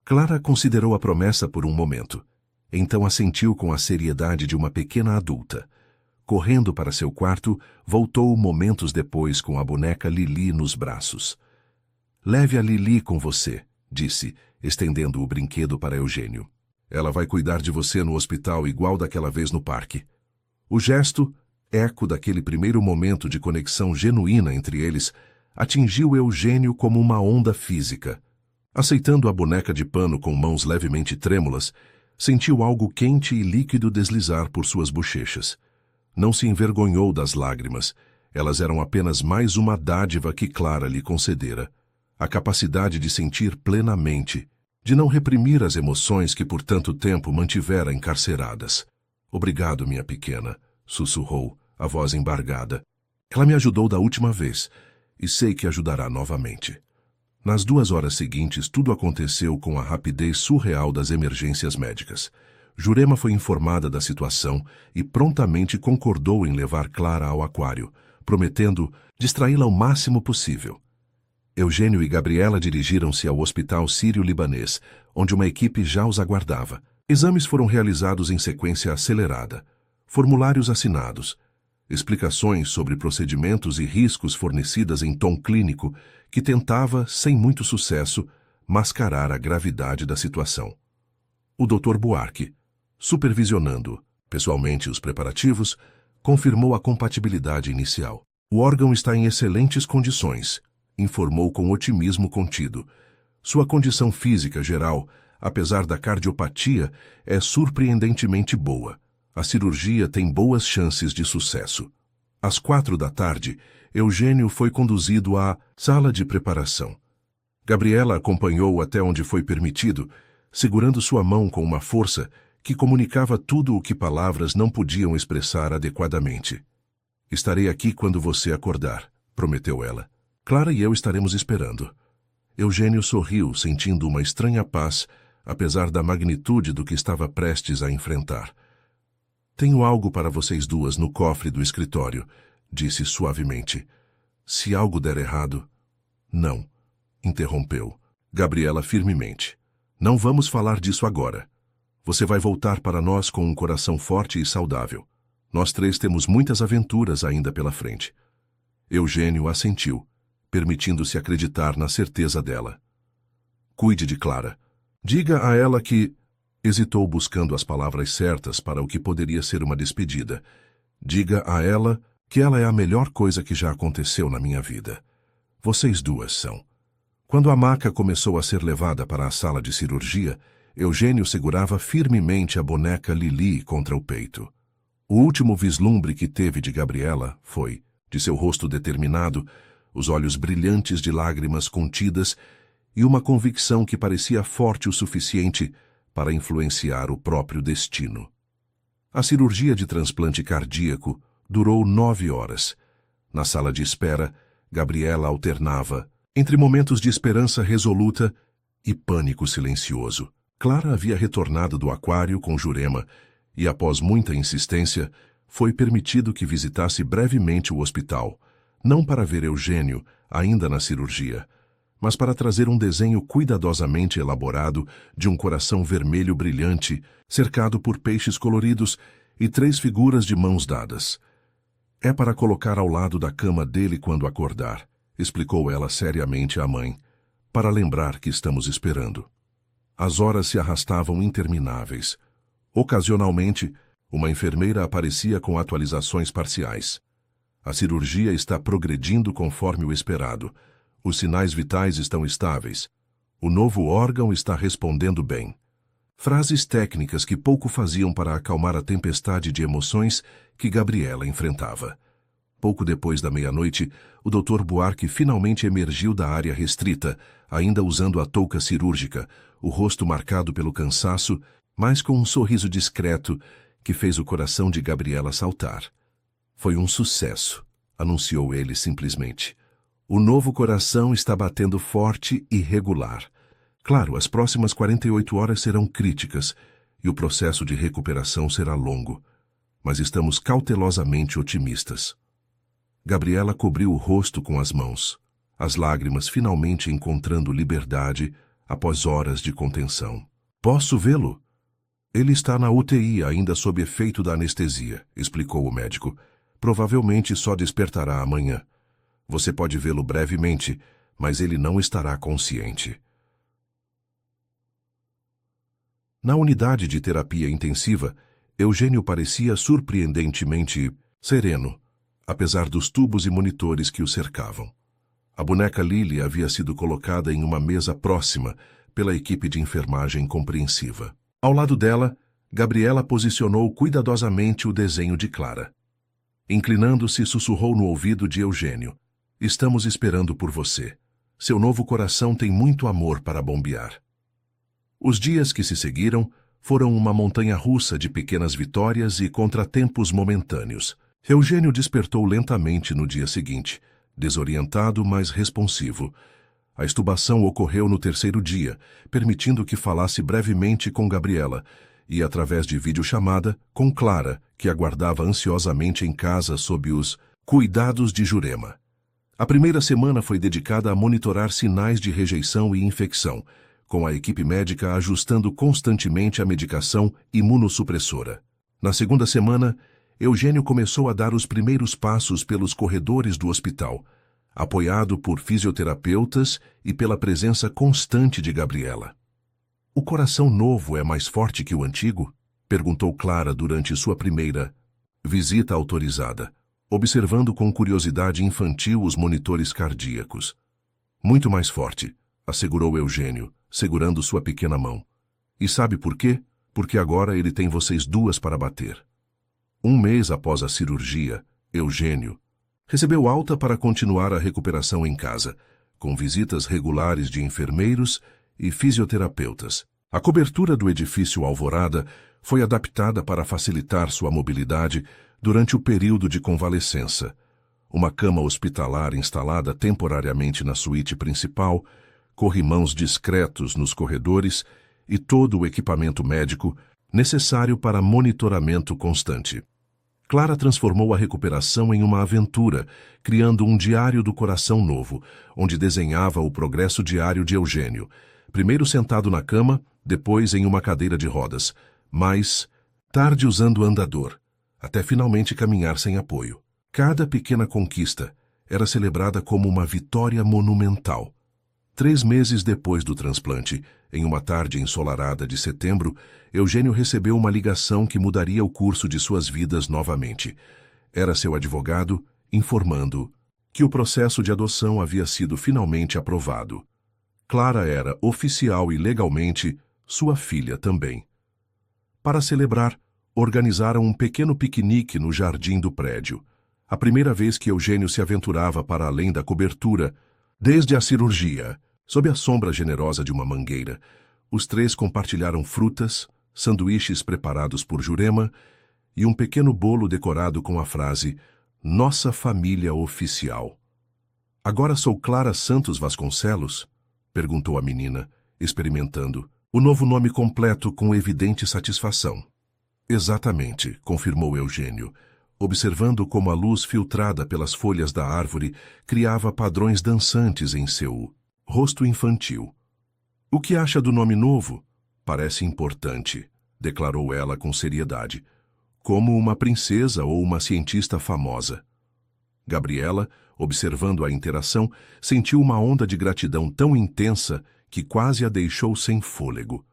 Clara considerou a promessa por um momento. Então assentiu com a seriedade de uma pequena adulta. Correndo para seu quarto, voltou momentos depois com a boneca Lili nos braços. Leve a Lili com você, disse, estendendo o brinquedo para Eugênio. Ela vai cuidar de você no hospital igual daquela vez no parque. O gesto, eco daquele primeiro momento de conexão genuína entre eles, atingiu Eugênio como uma onda física. Aceitando a boneca de pano com mãos levemente trêmulas, sentiu algo quente e líquido deslizar por suas bochechas. Não se envergonhou das lágrimas. Elas eram apenas mais uma dádiva que Clara lhe concedera. A capacidade de sentir plenamente, de não reprimir as emoções que por tanto tempo mantivera encarceradas. Obrigado, minha pequena. sussurrou, a voz embargada. Ela me ajudou da última vez, e sei que ajudará novamente. Nas 2 horas seguintes, tudo aconteceu com a rapidez surreal das emergências médicas. Jurema foi informada da situação e prontamente concordou em levar Clara ao aquário, prometendo distraí-la o máximo possível. Eugênio e Gabriela dirigiram-se ao Hospital Sírio-Libanês, onde uma equipe já os aguardava. Exames foram realizados em sequência acelerada, formulários assinados, explicações sobre procedimentos e riscos fornecidas em tom clínico que tentava, sem muito sucesso, mascarar a gravidade da situação. O Dr. Buarque, supervisionando pessoalmente os preparativos, confirmou a compatibilidade inicial. O órgão está em excelentes condições, informou com otimismo contido. Sua condição física geral, apesar da cardiopatia, é surpreendentemente boa. A cirurgia tem boas chances de sucesso. Às 4 da tarde, Eugênio foi conduzido à sala de preparação. Gabriela acompanhou até onde foi permitido, segurando sua mão com uma força que comunicava tudo o que palavras não podiam expressar adequadamente. Estarei aqui quando você acordar, prometeu ela. Clara e eu estaremos esperando. Eugênio sorriu, sentindo uma estranha paz, apesar da magnitude do que estava prestes a enfrentar. Tenho algo para vocês duas no cofre do escritório, disse suavemente. Se algo der errado... Não, interrompeu Gabriela firmemente. Não vamos falar disso agora. Você vai voltar para nós com um coração forte e saudável. Nós 3 temos muitas aventuras ainda pela frente. Eugênio assentiu, permitindo-se acreditar na certeza dela. Cuide de Clara. Diga a ela que... Hesitou buscando as palavras certas para o que poderia ser uma despedida. Diga a ela que ela é a melhor coisa que já aconteceu na minha vida. Vocês duas são. Quando a maca começou a ser levada para a sala de cirurgia, Eugênio segurava firmemente a boneca Lili contra o peito. O último vislumbre que teve de Gabriela foi, de seu rosto determinado, os olhos brilhantes de lágrimas contidas e uma convicção que parecia forte o suficiente para influenciar o próprio destino. A cirurgia de transplante cardíaco durou 9 horas. Na sala de espera, Gabriela alternava entre momentos de esperança resoluta e pânico silencioso. Clara havia retornado do aquário com Jurema e, após muita insistência, foi permitido que visitasse brevemente o hospital, não para ver Eugênio, ainda na cirurgia, mas para trazer um desenho cuidadosamente elaborado de um coração vermelho brilhante, cercado por peixes coloridos e 3 figuras de mãos dadas. É para colocar ao lado da cama dele quando acordar, explicou ela seriamente à mãe, para lembrar que estamos esperando. As horas se arrastavam intermináveis. Ocasionalmente, uma enfermeira aparecia com atualizações parciais. A cirurgia está progredindo conforme o esperado. Os sinais vitais estão estáveis. O novo órgão está respondendo bem. Frases técnicas que pouco faziam para acalmar a tempestade de emoções que Gabriela enfrentava. Pouco depois da meia-noite, o Dr. Buarque finalmente emergiu da área restrita, ainda usando a touca cirúrgica, o rosto marcado pelo cansaço, mas com um sorriso discreto que fez o coração de Gabriela saltar. Foi um sucesso, anunciou ele simplesmente. O novo coração está batendo forte e regular. Claro, as próximas 48 horas serão críticas e o processo de recuperação será longo, mas estamos cautelosamente otimistas. Gabriela cobriu o rosto com as mãos, as lágrimas finalmente encontrando liberdade após horas de contenção. Posso vê-lo? Ele está na UTI, ainda sob efeito da anestesia, explicou o médico. Provavelmente só despertará amanhã. Você pode vê-lo brevemente, mas ele não estará consciente. Na unidade de terapia intensiva, Eugênio parecia surpreendentemente sereno, apesar dos tubos e monitores que o cercavam. A boneca Lily havia sido colocada em uma mesa próxima pela equipe de enfermagem compreensiva. Ao lado dela, Gabriela posicionou cuidadosamente o desenho de Clara. Inclinando-se, sussurrou no ouvido de Eugênio. Estamos esperando por você. Seu novo coração tem muito amor para bombear. Os dias que se seguiram foram uma montanha-russa de pequenas vitórias e contratempos momentâneos. Eugênio despertou lentamente no dia seguinte, desorientado, mas responsivo. A extubação ocorreu no terceiro dia, permitindo que falasse brevemente com Gabriela e, através de videochamada, com Clara, que aguardava ansiosamente em casa sob os cuidados de Jurema. A primeira semana foi dedicada a monitorar sinais de rejeição e infecção, com a equipe médica ajustando constantemente a medicação imunossupressora. Na segunda semana, Eugênio começou a dar os primeiros passos pelos corredores do hospital, apoiado por fisioterapeutas e pela presença constante de Gabriela. "O coração novo é mais forte que o antigo?" perguntou Clara durante sua primeira visita autorizada, observando com curiosidade infantil os monitores cardíacos. "Muito mais forte", assegurou Eugênio, segurando sua pequena mão. "E sabe por quê? Porque agora ele tem vocês duas para bater." Um mês após a cirurgia, Eugênio recebeu alta para continuar a recuperação em casa, com visitas regulares de enfermeiros e fisioterapeutas. A cobertura do edifício Alvorada foi adaptada para facilitar sua mobilidade durante o período de convalescença. Uma cama hospitalar instalada temporariamente na suíte principal, corrimãos discretos nos corredores e todo o equipamento médico necessário para monitoramento constante. Clara transformou a recuperação em uma aventura, criando um diário do coração novo, onde desenhava o progresso diário de Eugênio, primeiro sentado na cama, depois em uma cadeira de rodas, mais tarde usando andador, até finalmente caminhar sem apoio. Cada pequena conquista era celebrada como uma vitória monumental. 3 meses depois do transplante, em uma tarde ensolarada de setembro, Eugênio recebeu uma ligação que mudaria o curso de suas vidas novamente. Era seu advogado, informando que o processo de adoção havia sido finalmente aprovado. Clara era, oficial e legalmente, sua filha também. Para celebrar, organizaram um pequeno piquenique no jardim do prédio. A primeira vez que Eugênio se aventurava para além da cobertura, desde a cirurgia, sob a sombra generosa de uma mangueira, os três compartilharam frutas, sanduíches preparados por Jurema e um pequeno bolo decorado com a frase "Nossa família oficial." "Agora sou Clara Santos Vasconcelos?" perguntou a menina, experimentando o novo nome completo com evidente satisfação. "Exatamente", confirmou Eugênio, observando como a luz filtrada pelas folhas da árvore criava padrões dançantes em seu rosto infantil. "O que acha do nome novo?" "Parece importante", declarou ela com seriedade, "como uma princesa ou uma cientista famosa." Gabriela, observando a interação, sentiu uma onda de gratidão tão intensa que quase a deixou sem fôlego.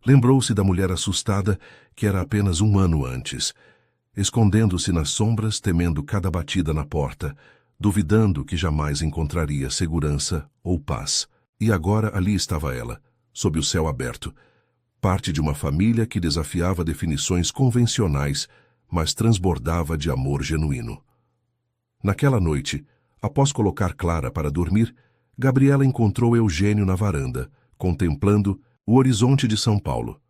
Lembrou-se da mulher assustada que era apenas 1 ano antes, escondendo-se nas sombras, temendo cada batida na porta, duvidando que jamais encontraria segurança ou paz. E agora ali estava ela, sob o céu aberto, parte de uma família que desafiava definições convencionais, mas transbordava de amor genuíno. Naquela noite, após colocar Clara para dormir, Gabriela encontrou Eugênio na varanda, contemplando o horizonte de São Paulo.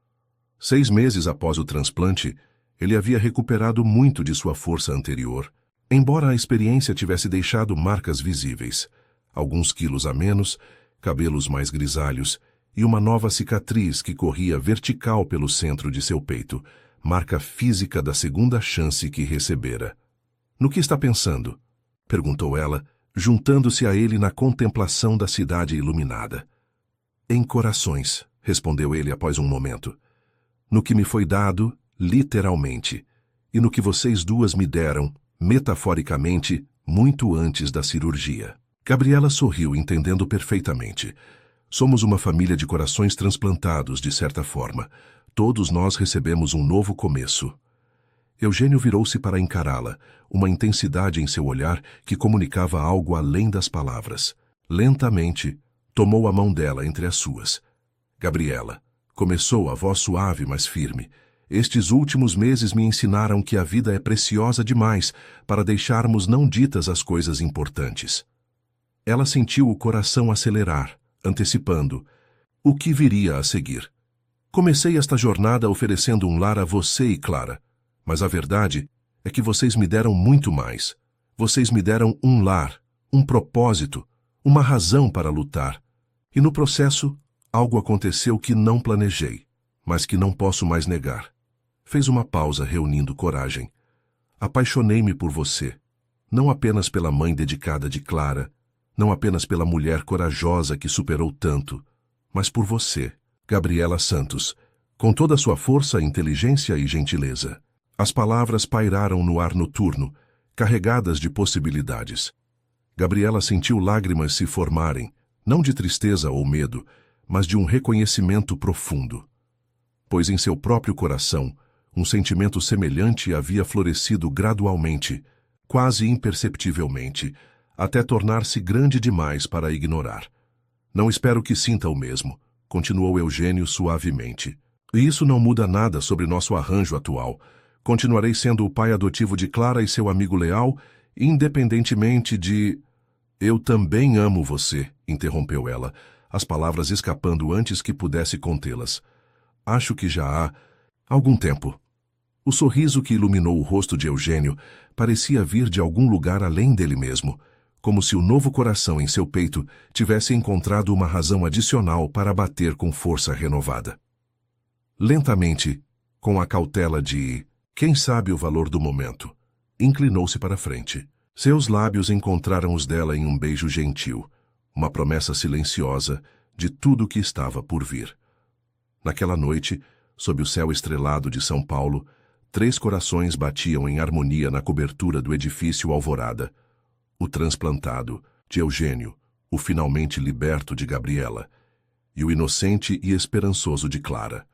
6 meses após o transplante, ele havia recuperado muito de sua força anterior, embora a experiência tivesse deixado marcas visíveis, alguns quilos a menos, cabelos mais grisalhos e uma nova cicatriz que corria vertical pelo centro de seu peito, marca física da segunda chance que recebera. "No que está pensando?" perguntou ela, juntando-se a ele na contemplação da cidade iluminada. "Em corações", respondeu ele após um momento. "No que me foi dado, literalmente, e no que vocês duas me deram, metaforicamente, muito antes da cirurgia." Gabriela sorriu, entendendo perfeitamente. "Somos uma família de corações transplantados, de certa forma. Todos nós recebemos um novo começo." Eugênio virou-se para encará-la, uma intensidade em seu olhar que comunicava algo além das palavras. Lentamente, tomou a mão dela entre as suas. "Gabriela", começou a voz suave, mas firme, "estes últimos meses me ensinaram que a vida é preciosa demais para deixarmos não ditas as coisas importantes." Ela sentiu o coração acelerar, antecipando o que viria a seguir. Comecei esta jornada oferecendo um lar a você e Clara, mas a verdade é que vocês me deram muito mais. Vocês me deram um lar, um propósito, uma razão para lutar. E no processo, algo aconteceu que não planejei, mas que não posso mais negar. Fez uma pausa reunindo coragem. Apaixonei-me por você, não apenas pela mãe dedicada de Clara, não apenas pela mulher corajosa que superou tanto, mas por você, Gabriela Santos, com toda a sua força, inteligência e gentileza. As palavras pairaram no ar noturno, carregadas de possibilidades. Gabriela sentiu lágrimas se formarem, não de tristeza ou medo, mas de um reconhecimento profundo. Pois em seu próprio coração, um sentimento semelhante havia florescido gradualmente, quase imperceptivelmente, até tornar-se grande demais para ignorar. Não espero que sinta o mesmo, continuou Eugênio suavemente. E isso não muda nada sobre nosso arranjo atual. Continuarei sendo o pai adotivo de Clara e seu amigo leal, independentemente de... Eu também amo você, interrompeu ela, as palavras escapando antes que pudesse contê-las. Acho que já há algum tempo. O sorriso que iluminou o rosto de Eugênio parecia vir de algum lugar além dele mesmo, como se o novo coração em seu peito tivesse encontrado uma razão adicional para bater com força renovada. Lentamente, com a cautela de quem sabe o valor do momento, inclinou-se para frente. Seus lábios encontraram os dela em um beijo gentil, uma promessa silenciosa de tudo o que estava por vir. Naquela noite, sob o céu estrelado de São Paulo, 3 corações batiam em harmonia na cobertura do edifício Alvorada. O transplantado, de Eugênio, o finalmente liberto de Gabriela, e o inocente e esperançoso de Clara.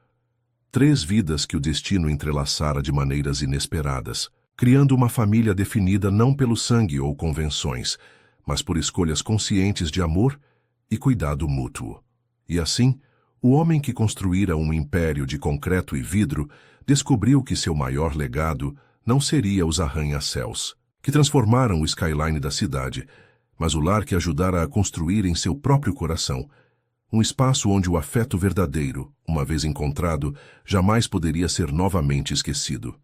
3 vidas que o destino entrelaçara de maneiras inesperadas, criando uma família definida não pelo sangue ou convenções, mas por escolhas conscientes de amor e cuidado mútuo. E assim, o homem que construíra um império de concreto e vidro descobriu que seu maior legado não seria os arranha-céus, que transformaram o skyline da cidade, mas o lar que ajudara a construir em seu próprio coração, um espaço onde o afeto verdadeiro, uma vez encontrado, jamais poderia ser novamente esquecido.